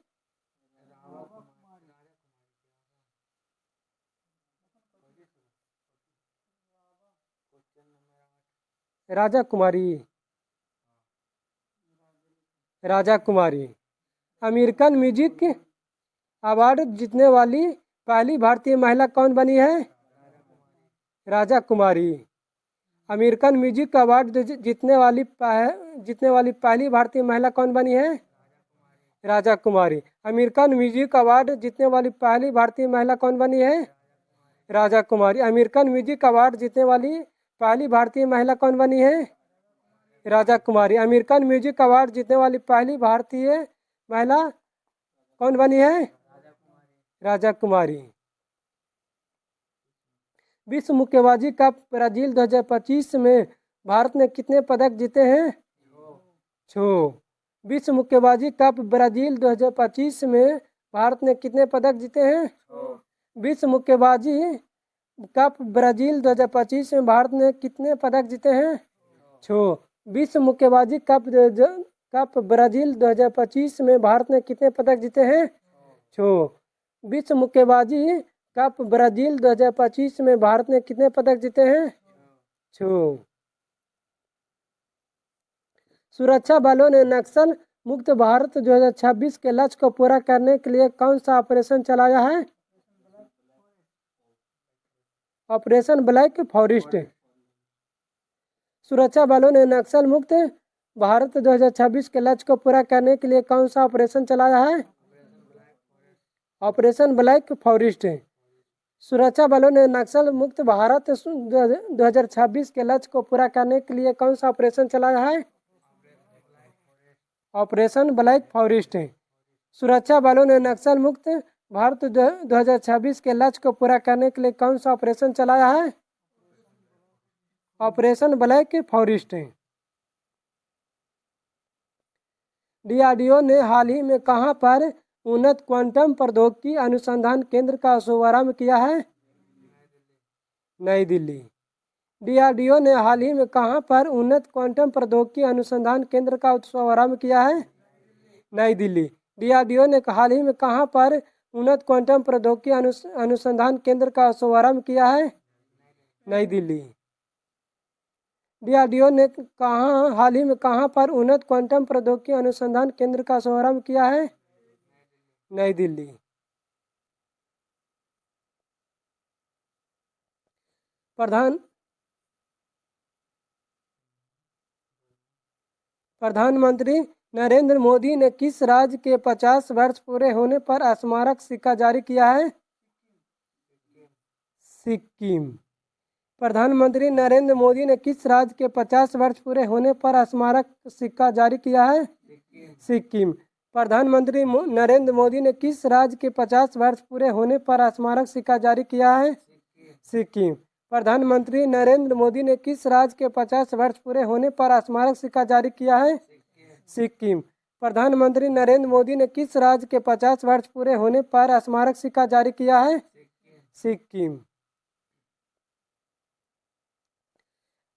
राजा कुमारी। अमेरिकन म्यूजिक अवार्ड जीतने वाली पहली भारतीय महिला कौन बनी है? राजा कुमारी। अमेरिकन म्यूजिक अवार्ड जीतने वाली पहली भारतीय महिला कौन बनी है? राजा कुमारी। अमेरिकन म्यूजिक अवार्ड जीतने वाली पहली भारतीय महिला कौन बनी है? राजा कुमारी। अमेरिकन म्यूजिक अवार्ड जीतने वाली पहली भारतीय महिला कौन बनी है? राजा कुमारी। अमेरिकन म्यूजिक अवार्ड जीतने वाली पहली भारतीय महिला कौन बनी है? राजा कुमारी। विश्व मुक्केबाजी कप ब्राजील 2025 में भारत ने कितने पदक जीते हैं? 6। विश्व मुक्केबाजी कप ब्राजील 2025 में भारत ने कितने पदक जीते हैं? विश्व मुक्केबाजी कप ब्राजील 2025 में भारत ने कितने पदक जीते हैं? 6। विश्व मुक्केबाजी कप ब्राजील 2025 में भारत ने कितने पदक जीते हैं? 6। विश्व मुक्केबाजी कप ब्राजील 2025 में भारत ने कितने पदक जीते हैं? 6। सुरक्षा बलों ने नक्सल मुक्त भारत 2026 के लक्ष्य को पूरा करने के लिए कौन सा ऑपरेशन चलाया है? Operation black forest. सुरक्षा बलों ने नक्सल मुक्त भारत 2026 के लक्ष्य को पूरा करने के लिए कौन सा ऑपरेशन चलाया है? Operation black forest. सुरक्षा बलों ने नक्सल मुक्त भारत 2026 के लक्ष्य को पूरा करने के लिए कौन सा ऑपरेशन चलाया है? Operation black forest. सुरक्षा बलों ने नक्सल मुक्त भारत 2026 के लक्ष्य को पूरा करने के लिए कौन सा ऑपरेशन चलाया है? Operation black forest. डीआरडीओ ने हाल ही में कहां पर उन्नत क्वांटम प्रौद्योगिकी अनुसंधान केंद्र का शुभारंभ किया है? नई दिल्ली। डीआरडीओ ने हाल ही में कहां पर उन्नत क्वांटम प्रौद्योगिकी अनुसंधान केंद्र का शुभारंभ किया है? नई दिल्ली। डीआरडीओ ने हाल ही में कहां पर उन्नत क्वांटम प्रौद्योगिकी अनुसंधान केंद्र का शुभारंभ किया है? नई दिल्ली। डीआरडीओ ने हाल ही में कहां पर उन्नत क्वांटम प्रौद्योगिकी अनुसंधान केंद्र का शुभारंभ किया है? नई दिल्ली। प्रधानमंत्री नरेंद्र मोदी ने किस राज्य के 50 वर्ष पूरे होने पर स्मारक सिक्का जारी किया है? सिक्किम। प्रधानमंत्री नरेंद्र मोदी ने किस राज्य के 50 वर्ष पूरे होने पर स्मारक सिक्का जारी किया है? सिक्किम। प्रधानमंत्री नरेंद्र मोदी ने किस राज्य के 50 वर्ष पूरे होने पर स्मारक सिक्का जारी किया है? सिक्किम। प्रधानमंत्री नरेंद्र मोदी ने किस राज्य के 50 वर्ष पूरे होने पर स्मारक सिक्का जारी किया है? सिक्किम। प्रधानमंत्री नरेंद्र मोदी ने किस राज्य के 50 वर्ष पूरे होने पर स्मारक सिक्का जारी किया है? सिक्किम।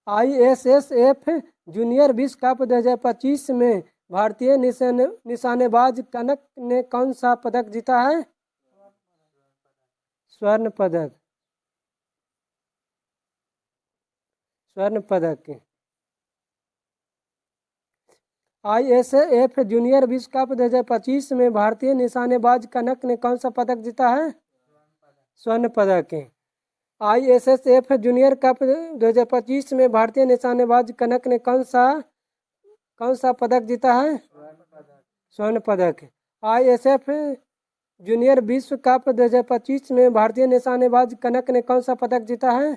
ISSF जूनियर विश्व कप 2025 में भारतीय निशानेबाज कनक ने कौन सा पदक जीता है? स्वर्ण पदक। स्वर्ण पदक। ISSF जूनियर विश्व कप 2025 में भारतीय निशानेबाज कनक ने कौन सा पदक जीता है? स्वर्ण पदक। ISSF जूनियर कप 2025 में भारतीय निशानेबाज कनक ने कौन सा पदक जीता है? स्वर्ण पदक। ISSF जूनियर विश्व कप 2025 में भारतीय निशानेबाज कनक ने कौन सा पदक जीता है?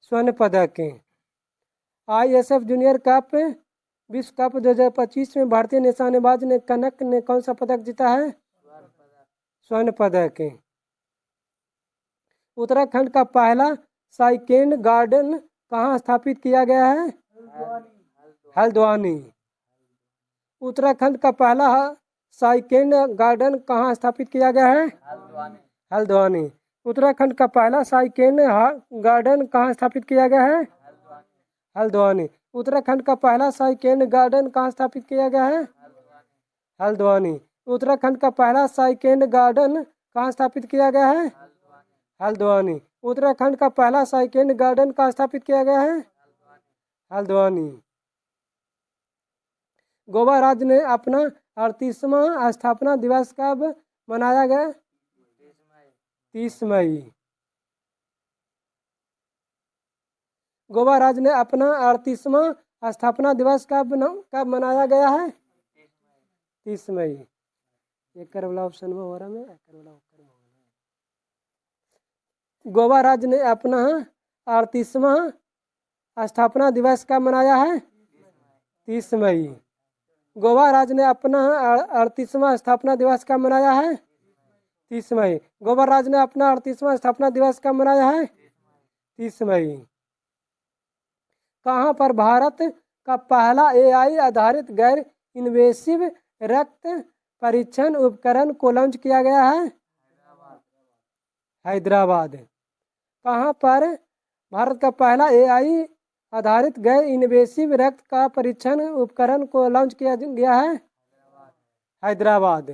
स्वर्ण पदक। ISSF जूनियर कप विश्व कप 2025 में भारतीय निशानेबाज कनक ने कौन सा पदक जीता है? स्वर्ण पदक। उत्तराखंड का पहला साइकिल गार्डन कहाँ स्थापित किया गया है? हल्द्वानी। उत्तराखंड का पहला साइकिल गार्डन कहाँ स्थापित किया गया है? हल्द्वानी। उत्तराखंड का पहला साइकिल गार्डन कहाँ स्थापित किया गया है? हल्द्वानी। उत्तराखंड का पहला साइकिल गार्डन कहाँ स्थापित किया गया है? हल्द्वानी। उत्तराखंड का पहला साइकिल गार्डन कहाँ स्थापित किया गया है? हल्द्वानी। उत्तराखंड का पहला साइकिल गार्डन कहाँ स्थापित किया गया है? हल्द्वानी। गोवा राज्य ने अपना 38वां स्थापना दिवस कब मनाया गया? 30 मई। गोवा राज्य ने अपना 38वां स्थापना दिवस कब मनाया गया है? 30 मई। एक वाला ऑप्शन में हो रहा है। गोवा राज्य ने अपना 38वां स्थापना दिवस कब मनाया है? 30 मई। गोवा राज्य ने अपना 38वां स्थापना दिवस कब मनाया है? 30 मई। गोवा राज्य ने अपना 38वां स्थापना दिवस कब मनाया है? 30 मई। कहाँ पर भारत का पहला AI आधारित गैर इन्वेसिव रक्त परीक्षण उपकरण को लॉन्च किया गया है? हैदराबाद। कहाँ पर भारत का पहला AI आधारित गैर इन्वेसिव रक्त का परीक्षण उपकरण को लॉन्च किया गया है? हैदराबाद।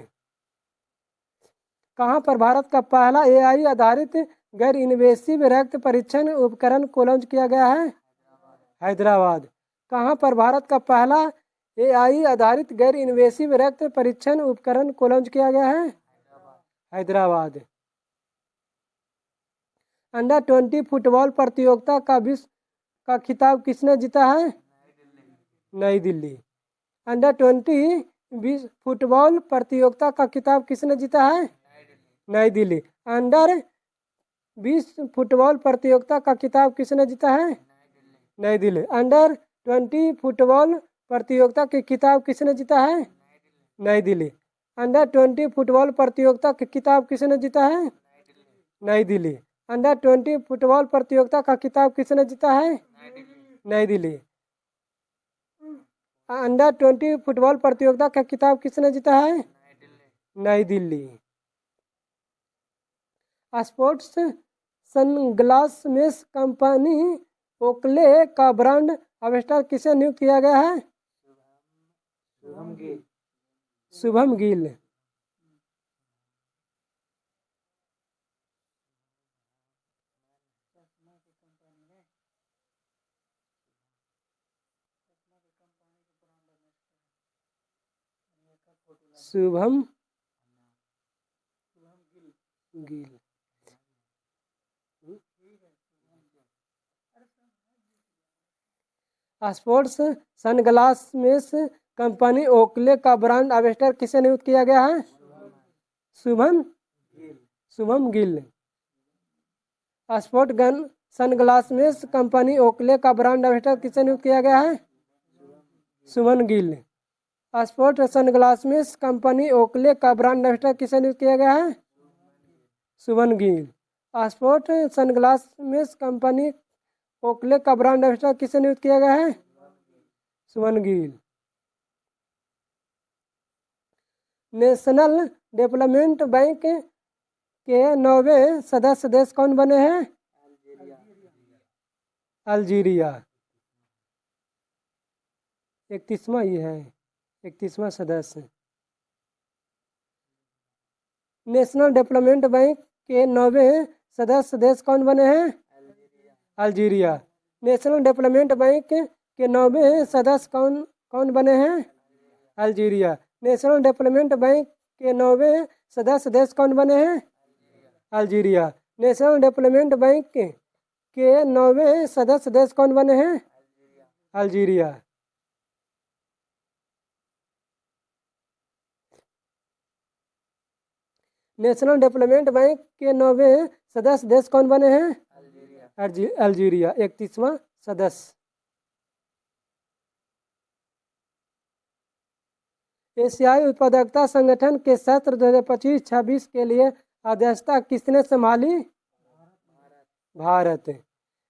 कहाँ पर भारत का पहला AI आधारित गैर इन्वेसिव रक्त परीक्षण उपकरण को लॉन्च किया गया है? हैदराबाद। कहाँ पर भारत का पहला AI आधारित गैर इन्वेसिव रक्त परीक्षण उपकरण को लॉन्च किया गया है? हैदराबाद। अंडर 20 फुटबॉल प्रतियोगिता का विश्व का खिताब किसने जीता है? नई दिल्ली। अंडर 20 फुटबॉल प्रतियोगिता का खिताब किसने जीता है? नई दिल्ली। अंडर 20 फुटबॉल प्रतियोगिता का खिताब किसने जीता है? नई दिल्ली। अंडर 20 फुटबॉल प्रतियोगिता के खिताब किसने जीता है? नई दिल्ली। अंडर 20 फुटबॉल प्रतियोगिता के खिताब किसने जीता है? नई दिल्ली। अंडर 20 फुटबॉल प्रतियोगिता का खिताब किसने जीता है? नई दिल्ली। अंडर 20 फुटबॉल प्रतियोगिता का खिताब किसने जीता है? नई Delhi. Sports sunglass mess company Oakley का ब्रांड एम्बेसडर किसे नियुक्त किया गया है? Shubham Gill. Shubham Gill. Sports sunglass mess company Oakley का ब्रांड एम्बेसडर किसे नियुक्त किया गया है? Shubham Gill. Sport gun sunglass mess company Oakley का ब्रांड एम्बेसडर किसे नियुक्त किया गया है? Shubham Gill. Oxford sunglasses company Oakley का ब्रांड एम्बेसडर किसे नियुक्त किया गया है? शुभन Gill. Oxford sunglasses company Oakley का ब्रांड एम्बेसडर किसे नियुक्त किया गया है? शुभन गिल। नेशनल डेवलपमेंट बैंक के 9वें सदस्य देश कौन बने हैं? अल्जीरिया। 31वां ये है, 31वां सदस्य। नेशनल डेवलपमेंट बैंक के 9वें सदस्य देश कौन बने हैं? अल्जीरिया। नेशनल डेवलपमेंट बैंक के 9वें सदस्य कौन बने हैं? अल्जीरिया। नेशनल डेवलपमेंट बैंक के 9वें सदस्य देश कौन बने हैं? अल्जीरिया। नेशनल डेवलपमेंट बैंक के 9वें सदस्य देश कौन बने हैं? अल्जीरिया। नेशनल डेवलपमेंट बैंक के 9वें सदस्य देश कौन बने हैं? अल्जीरिया। 31वां सदस्य। एशियाई उत्पादकता संगठन के सत्र 2025-26 के लिए अध्यक्षता किसने संभाली? भारत।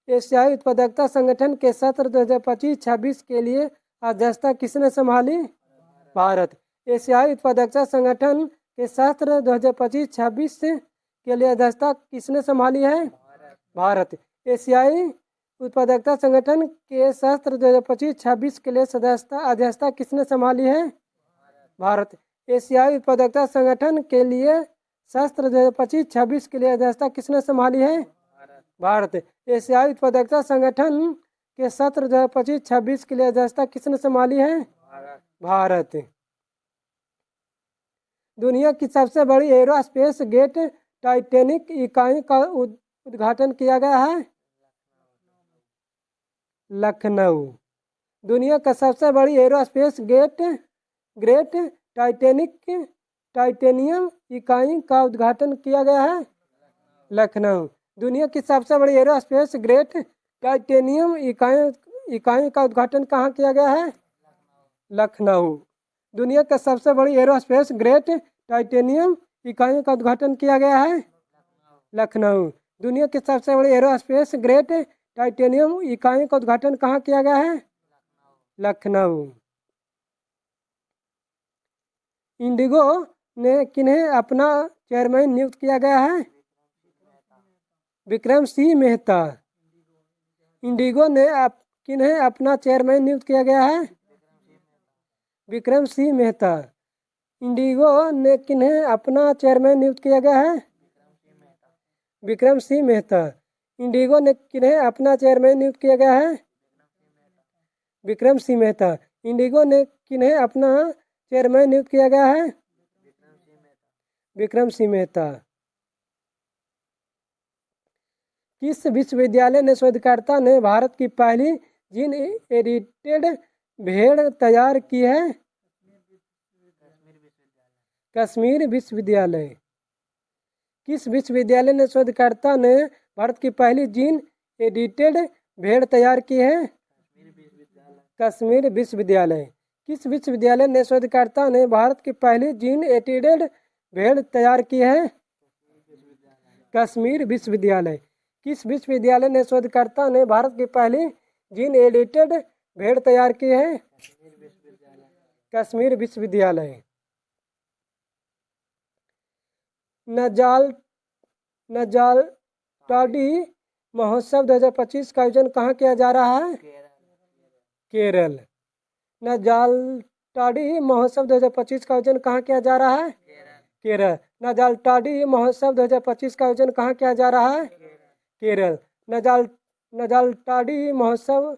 एशियाई उत्पादकता संगठन के सत्र 2025-26 के लिए अध्यक्षता किसने संभाली? भारत। एशियाई उत्पादकता संगठन के सत्र 2025-26 के लिए अध्यक्षता किसने संभाली है? भारत। एशियाई उत्पादकता संगठन के सत्र 2025-26 के लिए अध्यक्षता किसने संभाली है? भारत। एशियाई उत्पादकता संगठन के लिए सत्र 2025-26 के लिए अध्यक्षता किसने संभाली है? भारत। एशियाई उत्पादकता संगठन के सत्र 2025-26 के लिए अध्यक्षता किसने संभाली है? भारत। दुनिया की सबसे बड़ी एयरोस्पेस गेट टाइटैनिक इकाई का उद्घाटन किया गया है? लखनऊ। दुनिया का सबसे बड़ी एयरोस्पेस ग्रेट टाइटेनियम इकाई का उद्घाटन किया गया है? लखनऊ। दुनिया की सबसे बड़ी एयरोस्पेस ग्रेट टाइटेनियम इकाई का उद्घाटन कहाँ किया गया है? लखनऊ। दुनिया का सबसे बड़ी एयरोस्पेस ग्रेट टाइटेनियम इकाई का उद्घाटन किया गया है? लखनऊ। दुनिया की सबसे बड़ी एयरोस्पेस ग्रेट टाइटेनियम इकाई का उद्घाटन कहाँ किया गया है? लखनऊ। इंडिगो ने किन्हें अपना चेयरमैन नियुक्त किया गया है? विक्रम सिंह मेहता। इंडिगो ने किन्हें अपना चेयरमैन नियुक्त किया गया है? विक्रम सिंह मेहता। इंडिगो ने किन्हें अपना चेयरमैन नियुक्त किया गया है? विक्रम सिंह मेहता। इंडिगो ने किन्हें अपना चेयरमैन नियुक्त किया गया है? विक्रम सिंह मेहता। इंडिगो ने किन्हें अपना चेयरमैन नियुक्त किया गया है? विक्रम सिंह मेहता। किस विश्वविद्यालय ने शोधकर्ता ने भारत की पहली जीन एडिटेड भेड़ तैयार की है? कश्मीर विश्वविद्यालय। किस विश्वविद्यालय ने शोधकर्ता ने भारत की पहली जीन एडिटेड भेड़ तैयार की है? कश्मीर विश्वविद्यालय। किस विश्वविद्यालय ने शोधकर्ता ने भारत की पहली जीन एडिटेड भेड़ तैयार की है? कश्मीर विश्वविद्यालय। किस विश्वविद्यालय ने शोधकर्ता ने भारत की पहली जीन एडिटेड भेड़ तैयार की है? कश्मीर विश्वविद्यालय। नजालटाडी महोत्सव 2025 का आयोजन कहाँ किया जा रहा है? केरल। नजालटाडी महोत्सव 2025 का आयोजन कहाँ किया जा रहा है? केरल। नजालटाडी महोत्सव 2025 का आयोजन कहाँ किया जा रहा है? केरल। नजालटाडी महोत्सव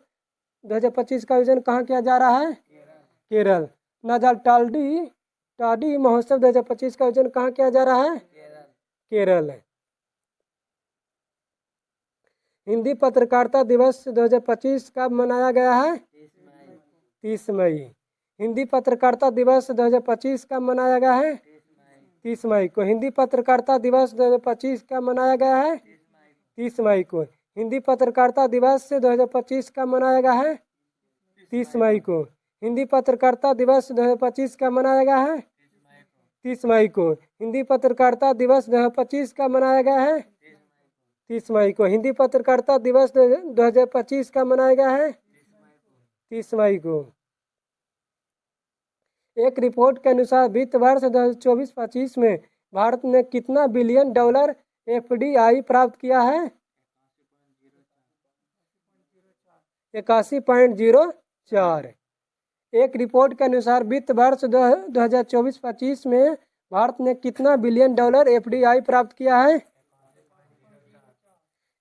2025 का आयोजन कहाँ किया जा रहा है? केरल। नजालटाडी महोत्सव 2025 का आयोजन कहाँ किया जा रहा है? केरल। हिंदी पत्रकारिता दिवस 2025 कब मनाया गया है? 30 मई। हिंदी पत्रकारिता दिवस 2025 कब मनाया गया है? 30 मई को। हिंदी पत्रकारिता दिवस 2025 कब मनाया गया है? 30 मई को। हिंदी पत्रकारिता दिवस 2025 कब मनाया गया है? 30 मई को। हिंदी पत्रकारिता दिवस 2025 का मनाया गया है 30 मई को। हिंदी पत्रकारिता दिवस 2025 का मनाया गया है 30 मई को। हिंदी पत्रकारिता दिवस 2025 का मनाया गया है 30 मई को। एक रिपोर्ट के अनुसार वित्त वर्ष 2024-25 में भारत ने कितना बिलियन डॉलर एफडीआई प्राप्त किया है? 81.04। एक रिपोर्ट के अनुसार वित्त वर्ष 2024-25 में भारत ने कितना बिलियन डॉलर एफडीआई प्राप्त किया है?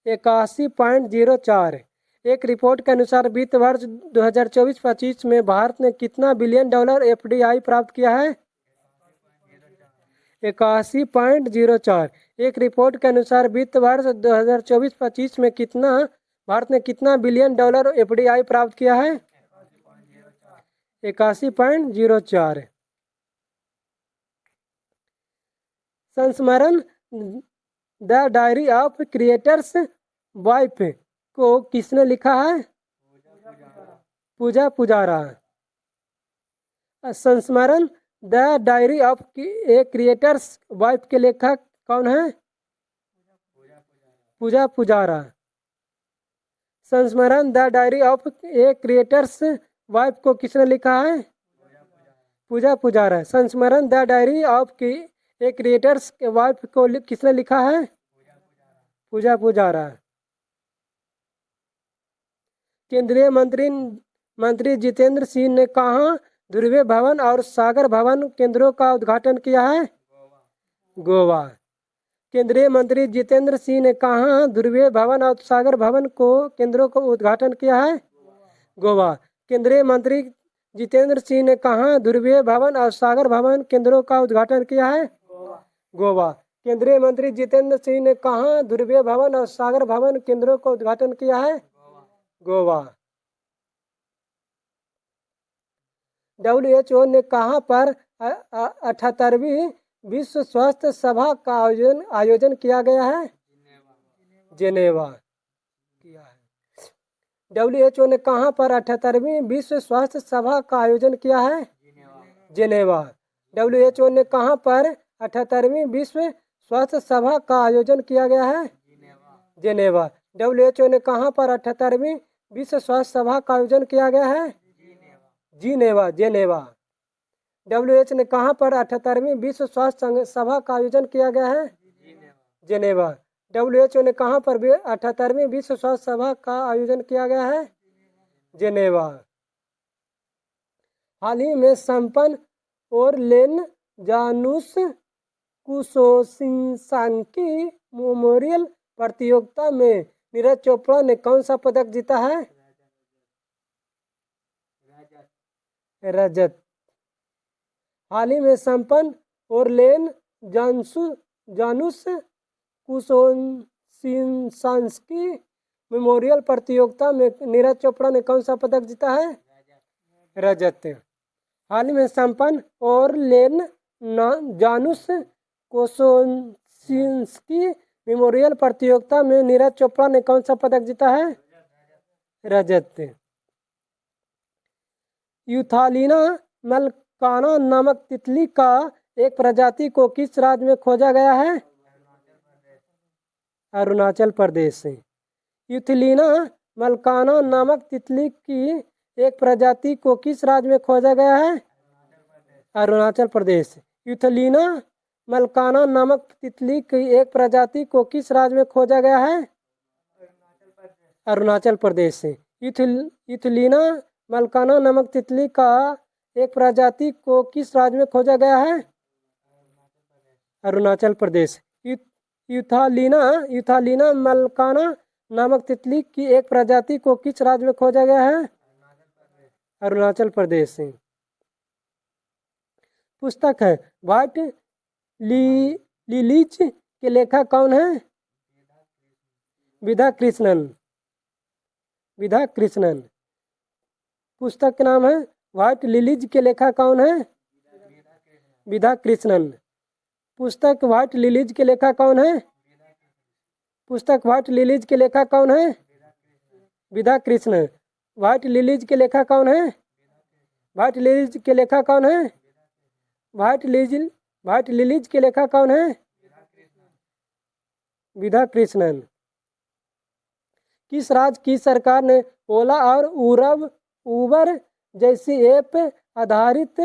81.04। एक रिपोर्ट के अनुसार वित्त वर्ष 2024-25 में भारत ने कितना बिलियन डॉलर एफडीआई प्राप्त किया है? 81.04। एक रिपोर्ट के अनुसार वित्त वर्ष 2024-25 में भारत ने कितना बिलियन डॉलर एफडीआई प्राप्त किया है? 81.04। संस्मरण the diary of creators wife को किसने लिखा है? पूजा पुजारा। संस्मरण the diary of A creators wife के लेखक कौन है? पूजा पुजारा। संस्मरण the diary of A creators wife को किसने लिखा है? पूजा पुजारा। संस्मरण the diary of A creators wife को किसने लिखा है? पूजा पुजारा। केंद्रीय मंत्री जितेंद्र सिंह ने कहाँ ध्रुवीय भवन और सागर भवन केंद्रों का उद्घाटन किया है? गोवा। केंद्रीय मंत्री जितेंद्र सिंह ने कहाँ ध्रुवीय भवन और सागर भवन केंद्रों को उद्घाटन किया है? गोवा। केंद्रीय मंत्री जितेंद्र सिंह ने कहाँ ध्रुवीय भवन और सागर भवन केंद्रों का उद्घाटन किया है? गोवा। केंद्रीय मंत्री जितेंद्र सिंह ने कहाँ ध्रुवीय भवन और सागर भवन केंद्रों का उद्घाटन किया है? गोवा। WHO ने कहाँ पर 78वीं विश्व स्वास्थ्य सभा का आयोजन किया गया है? जेनेवा किया है। WHO ने कहाँ पर 78वीं विश्व स्वास्थ्य सभा का आयोजन किया है? जेनेवा। WHO ने कहाँ पर 78वीं विश्व स्वास्थ्य सभा का आयोजन किया गया है? जेनेवा। WHO ने कहाँ पर 78वीं विश्व स्वास्थ्य सभा का आयोजन किया गया है? जेनेवा। WHO ने कहाँ पर 78वीं विश्व स्वास्थ्य सभा का आयोजन किया गया है? जेनेवा। WHO ने कहाँ पर 78वीं विश्व स्वास्थ्य सभा का आयोजन किया गया है? जेनेवा। हाल ही में संपन्न ओरलेन जानुस कुशोसिंस्की मेमोरियल प्रतियोगिता में नीरज चोपड़ा ने कौन सा पदक जीता है? रजत। हाल ही में संपन्न ओरलेन जानुस कुशोसिंस्की मेमोरियल प्रतियोगिता में नीरज चोपड़ा ने कौन सा पदक जीता है? रजत। हाल ही में संपन्न ओरलेन जानुस कुशोसिंस्की मेमोरियल प्रतियोगिता में नीरज चोपड़ा ने कौन सा पदक जीता है? रजत। यूथालिना मलकाना नामक तितली का एक प्रजाति को किस राज्य में खोजा गया है? अरुणाचल प्रदेश से। यूथालिना मलकाना नामक तितली की एक प्रजाति को किस राज्य में खोजा गया है? अरुणाचल प्रदेश। यूथालिना मलकाना नामक तितली की एक प्रजाति को किस राज्य में खोजा गया है? अरुणाचल प्रदेश से। यूथालिना मलकाना नामक तितली का एक प्रजाति को किस राज्य में खोजा गया है? अरुणाचल प्रदेश। यूथालिना मलकाना नामक तितली की एक प्रजाति को किस राज्य में खोजा गया है? अरुणाचल प्रदेश से। पुस्तक है व्हाइट लिलीज के लेखक कौन है? विधा कृष्णन। पुस्तक का नाम है व्हाइट लिलीज के लेखक कौन है? विधा कृष्णन। पुस्तक व्हाइट लिलीज के लेखक कौन है? पुस्तक व्हाइट लिलीज के लेखक कौन है? विधा कृष्ण। व्हाइट लिलीज के लेखक कौन है? व्हाइट लिलीज के लेखक कौन है? व्हाइट लिलीज के लेखक कौन है? विधा कृष्णन। किस राज्य की सरकार ने ओला और उबर जैसी ऐप आधारित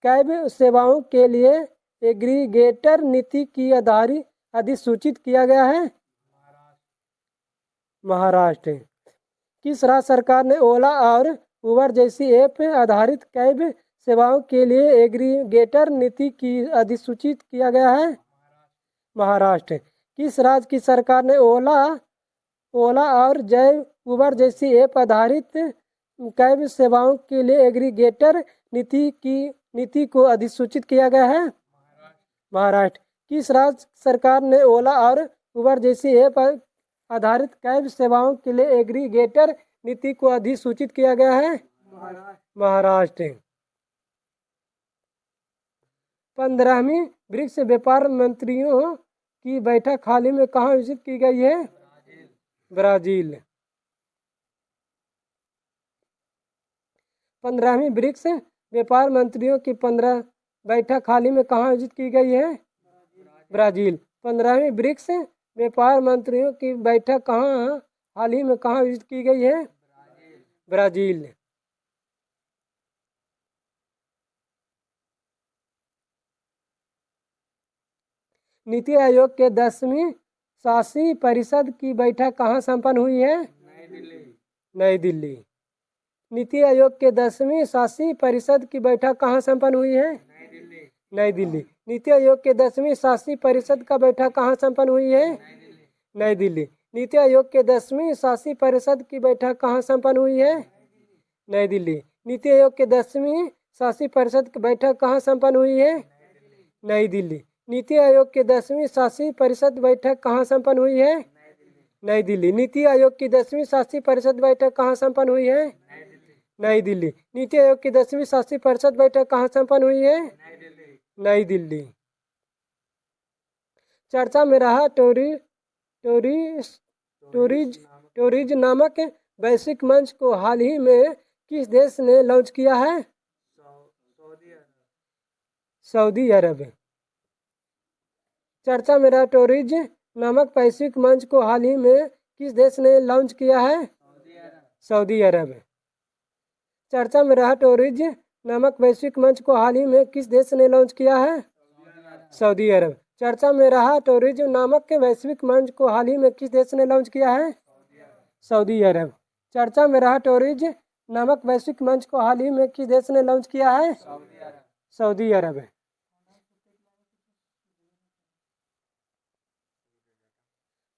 कैब सेवाओं के लिए एग्रीगेटर नीति की अधिसूचित किया गया है? महाराष्ट्र। किस राज्य सरकार ने ओला और उबर जैसी ऐप आधारित कैब सेवाओं के लिए एग्रीगेटर नीति की अधिसूचित किया गया है? महाराष्ट्र। किस राज्य की सरकार ने ओला और उबर जैसी ऐप आधारित कैब सेवाओं के लिए एग्रीगेटर नीति को अधिसूचित किया गया है? महाराष्ट्र। किस राज्य सरकार ने ओला और उबर जैसी ऐप आधारित कैब सेवाओं के लिए एग्रीगेटर नीति को अधिसूचित किया गया है? महाराष्ट्र। 15वीं ब्रिक्स व्यापार मंत्रियों की बैठक हाल ही में कहाँ आयोजित की गई है? ब्राजील। 15वीं ब्रिक्स व्यापार मंत्रियों की 15 बैठक हाल ही में कहाँ आयोजित की गई है? ब्राजील। 15वीं ब्रिक्स व्यापार मंत्रियों की बैठक कहाँ हाल ही में कहाँ आयोजित की गई है? ब्राजील। नीति आयोग के 10वीं शासी परिषद की बैठक कहाँ संपन्न हुई है? नई दिल्ली। नीति आयोग के 10वीं शासी परिषद की बैठक कहाँ संपन्न हुई है? नई दिल्ली। नीति आयोग के 10वीं शासी परिषद का बैठक कहाँ संपन्न हुई है? नई दिल्ली। नीति आयोग के 10वीं शासी परिषद की बैठक कहाँ संपन्न हुई है? नई दिल्ली। नीति आयोग के 10वीं शासी परिषद की बैठक कहाँ संपन्न हुई है? नई दिल्ली। नीति आयोग के 10वीं शासी परिषद बैठक कहाँ संपन्न हुई है? नई दिल्ली। नीति आयोग की 10वीं शासी परिषद बैठक कहाँ संपन्न हुई है? नई दिल्ली। नीति आयोग की 10वीं शासी परिषद बैठक कहाँ संपन्न हुई है? नई दिल्ली। चर्चा में रहा टोरीज नामक वैश्विक मंच को हाल ही में किस देश ने लॉन्च किया है? सऊदी अरब। चर्चा में रहा टोरीज नामक वैश्विक मंच को हाल ही में किस देश ने लॉन्च किया है? सऊदी अरब। चर्चा में रहा टोरीज नामक वैश्विक मंच को हाल ही में किस देश ने लॉन्च किया है? सऊदी अरब। चर्चा में रहा टूरिज्म नामक वैश्विक मंच को हाल ही में किस देश ने लॉन्च किया है? सऊदी अरब। चर्चा में रहा टूरिज्म नामक वैश्विक मंच को हाल ही में किस देश ने लॉन्च किया है? सऊदी अरब।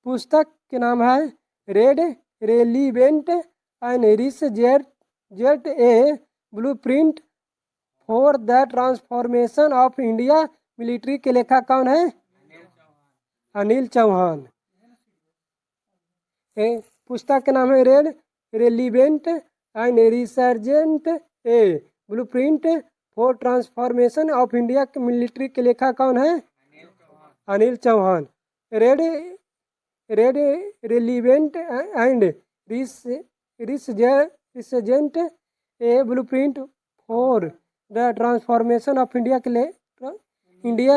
पुस्तक के नाम है ready relevant and research A blueprint for the transformation of India military के लेखक कौन है? अनिल चौहान। पुस्तक का नाम है ready relevant and resurgent a blueprint for transformation of India military के लेखक कौन है? Anil Chauhan. Ready relevant and resurgent a blueprint for the transformation of India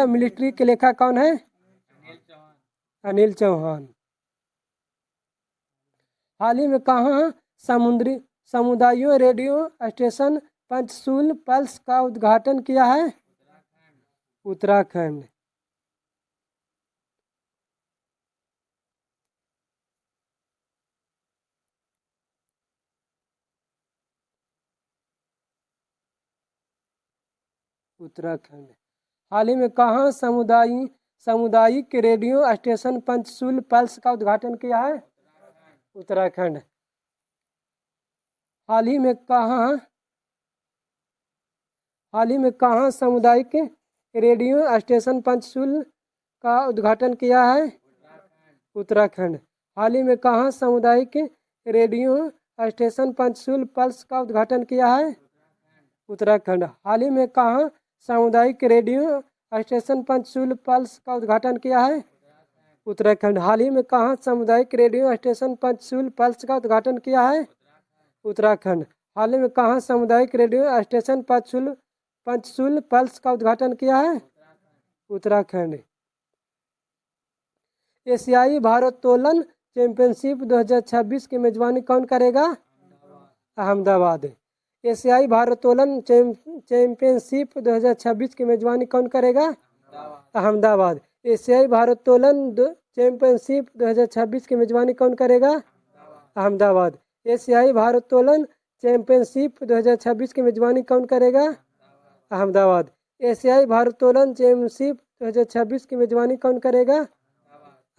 military के लेखक कौन है? अनिल चौहान। हाल ही में कहाँ समुदायों रेडियो स्टेशन पंचसूल पल्स का उद्घाटन किया है? उत्तराखंड। उत्तराखंड। हाल ही में कहाँ सामुदायिक रेडियो स्टेशन पंचसूल पल्स का उद्घाटन किया है? उत्तराखंड। हाल ही में कहाँ सामुदायिक रेडियो स्टेशन पंचसूल का उद्घाटन किया है? उत्तराखंड। हाल ही में कहाँ सामुदायिक रेडियो स्टेशन पंचसूल पल्स का उद्घाटन किया है? उत्तराखंड। हाल ही में कहाँ सामुदायिक रेडियो स्टेशन पंचसूल पल्स का उद्घाटन किया है? उत्तराखंड। हाल ही में कहाँ सामुदायिक रेडियो स्टेशन पंचसूल पल्स का उद्घाटन किया है? उत्तराखंड। हाल ही में कहाँ सामुदायिक रेडियो स्टेशन पंचशूल पल्स का उद्घाटन किया है? उत्तराखंड। एशियाई भारोत्तोलन चैंपियनशिप 2026 की मेजबानी कौन करेगा? अहमदाबाद। एशियाई भारोत्तोलन चैंपियनशिप 2026 की मेजबानी कौन करेगा? अहमदाबाद। एशियाई भारोत्तोलन चैंपियनशिप 2026 की मेजबानी कौन करेगा? अहमदाबाद। एशियाई भारोत्तोलन चैंपियनशिप 2026 की मेजबानी कौन करेगा? अहमदाबाद। एशियाई भारोत्तोलन चैंपियनशिप 2026 की मेजबानी कौन करेगा?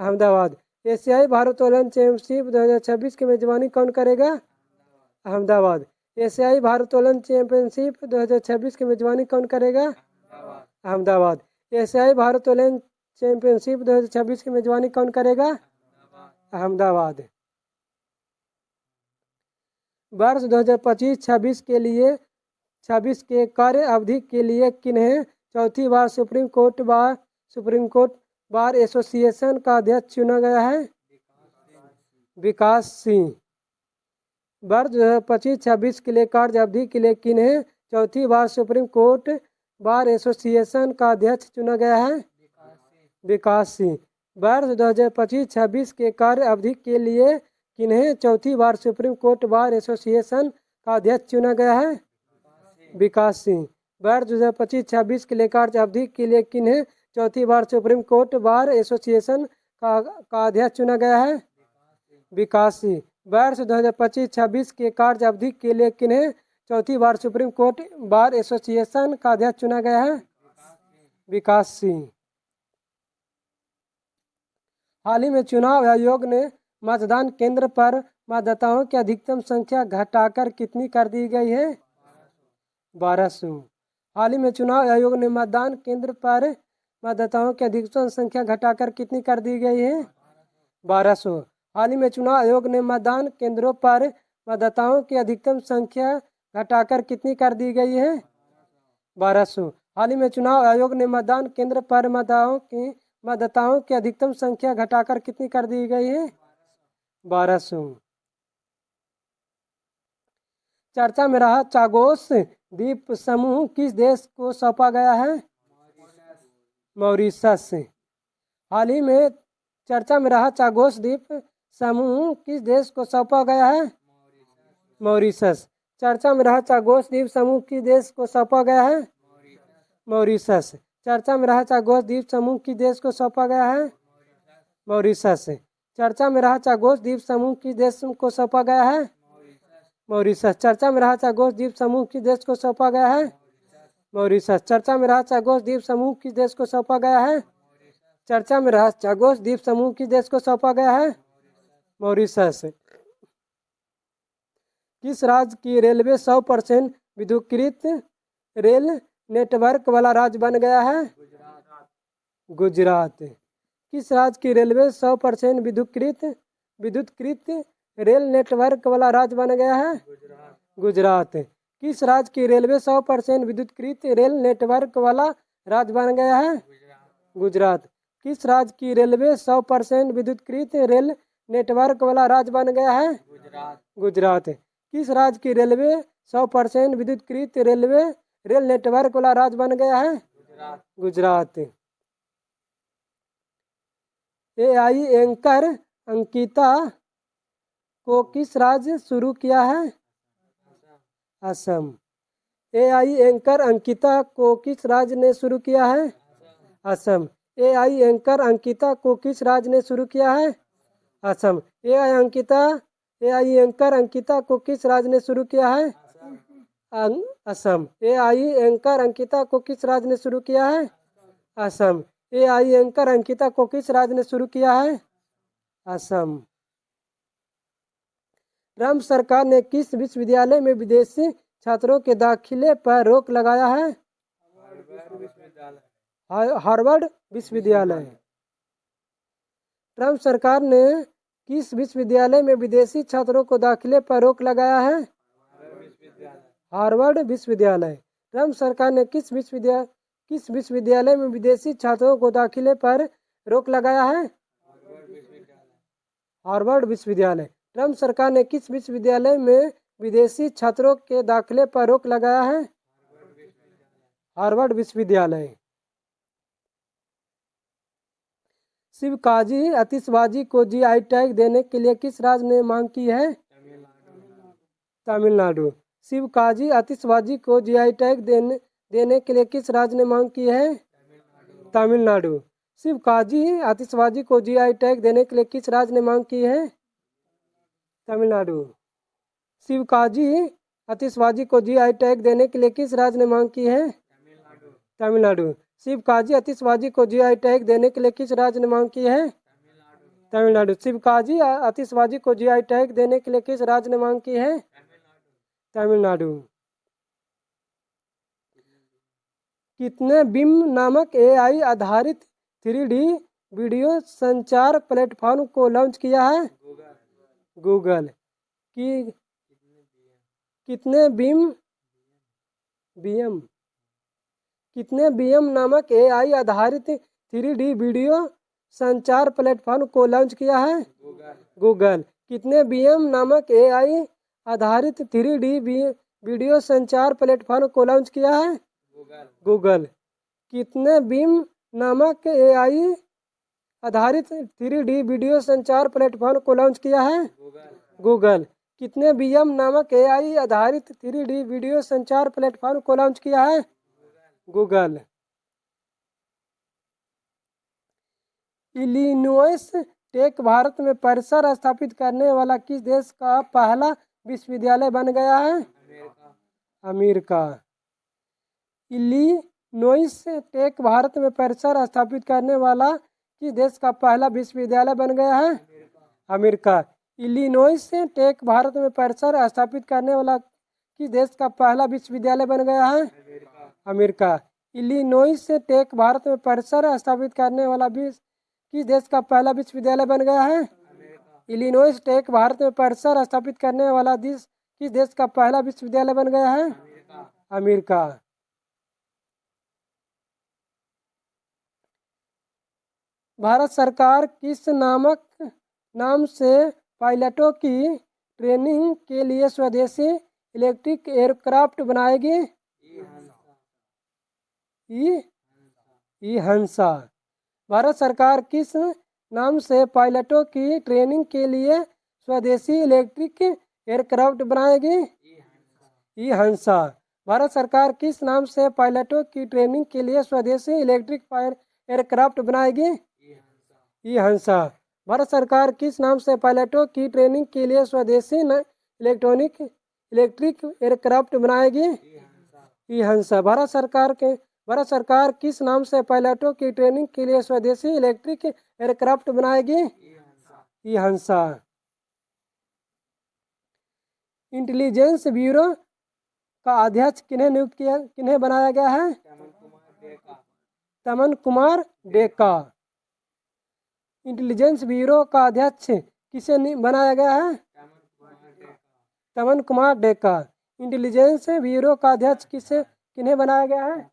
अहमदाबाद। एशियाई भारोत्तोलन चैंपियनशिप 2026 की मेजबानी कौन करेगा? अहमदाबाद। एशियाई भारोत्तोलन चैंपियनशिप 2026 की मेजबानी कौन करेगा? अहमदाबाद। एशियाई भारोत्तोलन चैंपियनशिप 2026 की मेजबानी कौन करेगा? अहमदाबाद। वर्ष 2025-26 के लिए 26 के कार्य अवधि के लिए किन्हें चौथी बार सुप्रीम कोर्ट बार एसोसिएशन का अध्यक्ष चुना गया है? विकास सिंह। वर्ष 2025-26 के लिए कार्य अवधि के लिए किन्हें चौथी बार सुप्रीम कोर्ट बार एसोसिएशन का अध्यक्ष चुना गया है? विकास सिंह। वर्ष 2025-26 के कार्य अवधि के लिए किन्हें चौथी बार सुप्रीम कोर्ट बार एसोसिएशन का अध्यक्ष चुना गया है? विकास सिंह। वर्ष 2025-26 के लिए कार्य अवधि के लिए किन्हें चौथी बार सुप्रीम कोर्ट बार एसोसिएशन का अध्यक्ष चुना गया है? विकास सिंह। वर्ष 2025-26 के कार्य अवधि के लिए किन्हें चौथी बार सुप्रीम कोर्ट बार एसोसिएशन का अध्यक्ष चुना गया है? विकास सिंह। हाल ही में चुनाव आयोग ने मतदान केंद्र पर मतदाताओं की अधिकतम संख्या घटाकर कितनी कर दी गई है? 1200। हाल ही में चुनाव आयोग ने मतदान केंद्र पर मतदाताओं की अधिकतम संख्या घटाकर कितनी कर दी गई है? 1200। हाल ही में चुनाव आयोग ने मतदान केंद्रों पर मतदाताओं की अधिकतम संख्या घटाकर कितनी कर दी गई है? 1200। हाल ही में चुनाव आयोग ने मतदान केंद्र पर मतदाताओं की अधिकतम संख्या घटाकर कितनी कर दी गई है? 1200। चर्चा में रहा चागोस द्वीप समूह किस देश को सौंपा गया है? मॉरिशस। हाल ही में चर्चा में रहा चागोस द्वीप समूह किस देश को सौंपा गया है? मॉरिशस। चर्चा में रहा चागोस द्वीप समूह किस देश को सौंपा गया है? मॉरिशस। चर्चा में रहा चागोस द्वीप समूह किस देश को सौंपा गया है? मॉरिशस। चर्चा में रहा चागोस द्वीप समूह किस देश को सौंपा गया है? मॉरिशस। चर्चा में रहा चागोस द्वीप समूह किस देश को सौंपा गया है? मॉरिशस। चर्चा में रहा चागोस द्वीप समूह किस देश को सौंपा गया है? चर्चा में रहा चागोस द्वीप समूह किस देश को सौंपा गया है? मॉरिशस। किस राज्य की रेलवे 100% विद्युतीकृत रेल नेटवर्क वाला राज्य बन गया है? गुजरात। किस राज्य की रेलवे 100% विद्युतीकृत रेल नेटवर्क वाला राज्य बन गया है? गुजरात। किस राज्य की रेलवे 100% विद्युतीकृत रेल नेटवर्क वाला राज्य बन गया है? गुजरात। किस राज्य की रेलवे 100% विद्युतीकृत रेल नेटवर्क वाला राज्य बन गया है? गुजरात। किस राज्य की रेलवे 100% विद्युतीकृत रेल नेटवर्क वाला राज्य बन गया है? गुजरात। एआई एंकर अंकिता को किस राज्य शुरू किया है? असम। एआई एंकर अंकिता को किस राज्य ने शुरू किया है? असम। एआई एंकर अंकिता को किस राज्य ने शुरू किया है? असम। एआई एंकर अंकिता को किस राज्य ने शुरू किया है? असम। एआई एंकर अंकिता को किस राज्य ने शुरू किया है? असम। एआई एंकर अंकिता को किस राज्य ने शुरू किया है? असम। ट्रंप सरकार ने किस विश्वविद्यालय में विदेशी छात्रों के दाखिले पर रोक लगाया है? हार्वर्ड विश्वविद्यालय। ट्रंप सरकार ने किस विश्वविद्यालय में विदेशी छात्रों को दाखिले पर रोक लगाया है? हार्वर्ड विश्वविद्यालय। ट्रंप सरकार ने किस विश्वविद्यालय में विदेशी छात्रों को दाखिले पर रोक लगाया है? हार्वर्ड विश्वविद्यालय। ट्रंप सरकार ने किस विश्वविद्यालय में विदेशी छात्रों के दाखिले पर रोक लगाया है? हार्वर्ड विश्वविद्यालय। शिवकाजी आतिशबाजी को जीआई टैग देने के लिए किस राज्य ने मांग की है? तमिलनाडु। शिवकाजी आतिशबाजी को जीआई टैग देने के लिए किस राज्य ने मांग की है? तमिलनाडु। शिवकाजी आतिशबाजी को जीआई टैग देने के लिए किस राज्य ने मांग की है? तमिलनाडु। शिवकाजी आतिशबाजी को जीआई टैग देने के लिए किस राज्य ने मांग की है? तमिलनाडु। शिवकाजी आतिशबाजी को जीआई टैग देने के लिए किस राज्य ने मांग की है? तमिलनाडु। शिवकाजी आतिशबाजी को जीआई टैग देने के लिए किस राज्य ने मांग की है? तमिलनाडु। कितने बीम नामक एआई आधारित 3D वीडियो संचार प्लेटफॉर्म को लॉन्च किया है? गूगल। कि कितने बीएम नामक एआई आधारित 3D वीडियो संचार प्लेटफॉर्म को लॉन्च किया है? गूगल। कितने बीएम नामक एआई आधारित 3D वीडियो संचार प्लेटफॉर्म को लॉन्च किया है? गूगल। कितने बीम नामक एआई आधारित 3D वीडियो संचार प्लेटफॉर्म को लॉन्च किया है? गूगल। कितने बीएम नामक एआई आधारित 3D वीडियो संचार प्लेटफॉर्म को लॉन्च किया है? गूगल। इलिनॉइस टेक भारत में परिसर स्थापित करने वाला किस देश का पहला विश्वविद्यालय बन गया है? अमेरिका। इलिनॉइस टेक भारत में परिसर स्थापित करने वाला किस देश का पहला विश्वविद्यालय बन गया है? अमेरिका। इलिनॉइस टेक भारत में परिसर स्थापित करने वाला किस देश का पहला विश्वविद्यालय बन गया है? अमेरिका। इलिनॉइस टेक भारत में परिसर स्थापित करने वाला किस देश का पहला विश्वविद्यालय बन गया है? इलिनॉइस टेक भारत में परिसर स्थापित करने वाला किस देश का पहला विश्वविद्यालय बन गया है? अमेरिका। भारत सरकार किस नाम से पायलटों की ट्रेनिंग के लिए स्वदेशी इलेक्ट्रिक एयरक्राफ्ट बनाएगी? हंसा। भारत सरकार किस नाम से पायलटों की ट्रेनिंग के लिए स्वदेशी इलेक्ट्रिक एयरक्राफ्ट बनाएगी? हंसा। भारत सरकार किस नाम से पायलटों की ट्रेनिंग के लिए स्वदेशी इलेक्ट्रिक एयरक्राफ्ट बनाएगी? हंसा। भारत सरकार किस नाम से पायलटों की ट्रेनिंग के लिए स्वदेशी इलेक्ट्रिक एयरक्राफ्ट बनाएगी? हंसा। भारत सरकार किस नाम से पायलटों की ट्रेनिंग के लिए स्वदेशी इलेक्ट्रिक एयरक्राफ्ट बनाएगी? हंसा। इंटेलिजेंस ब्यूरो का अध्यक्ष किन्हें बनाया गया है? तमन कुमार डेका। इंटेलिजेंस ब्यूरो का अध्यक्ष किसे बनाया गया है? तमन कुमार डेका। इंटेलिजेंस ब्यूरो का अध्यक्ष किन्हें बनाया गया है?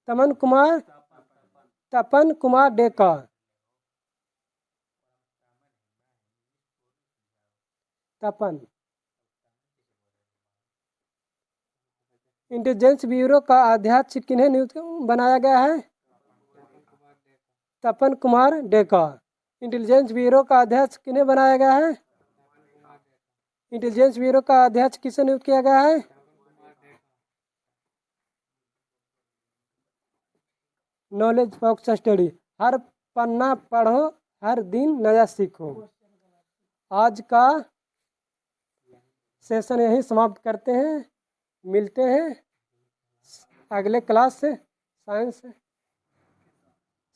तपन कुमार डेका। तपन। इंटेलिजेंस ब्यूरो का अध्यक्ष किन्हें नियुक्त बनाया गया है? तपन कुमार डेका। इंटेलिजेंस ब्यूरो का अध्यक्ष किन्हें बनाया गया है? इंटेलिजेंस ब्यूरो का अध्यक्ष किसे नियुक्त किया गया है? Knowledge box study. हर पन्ना पढ़ो, हर दिन नया सीखो। आज का सेशन यही समाप्त करते हैं। मिलते हैं अगले क्लास से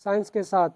साइंस के साथ।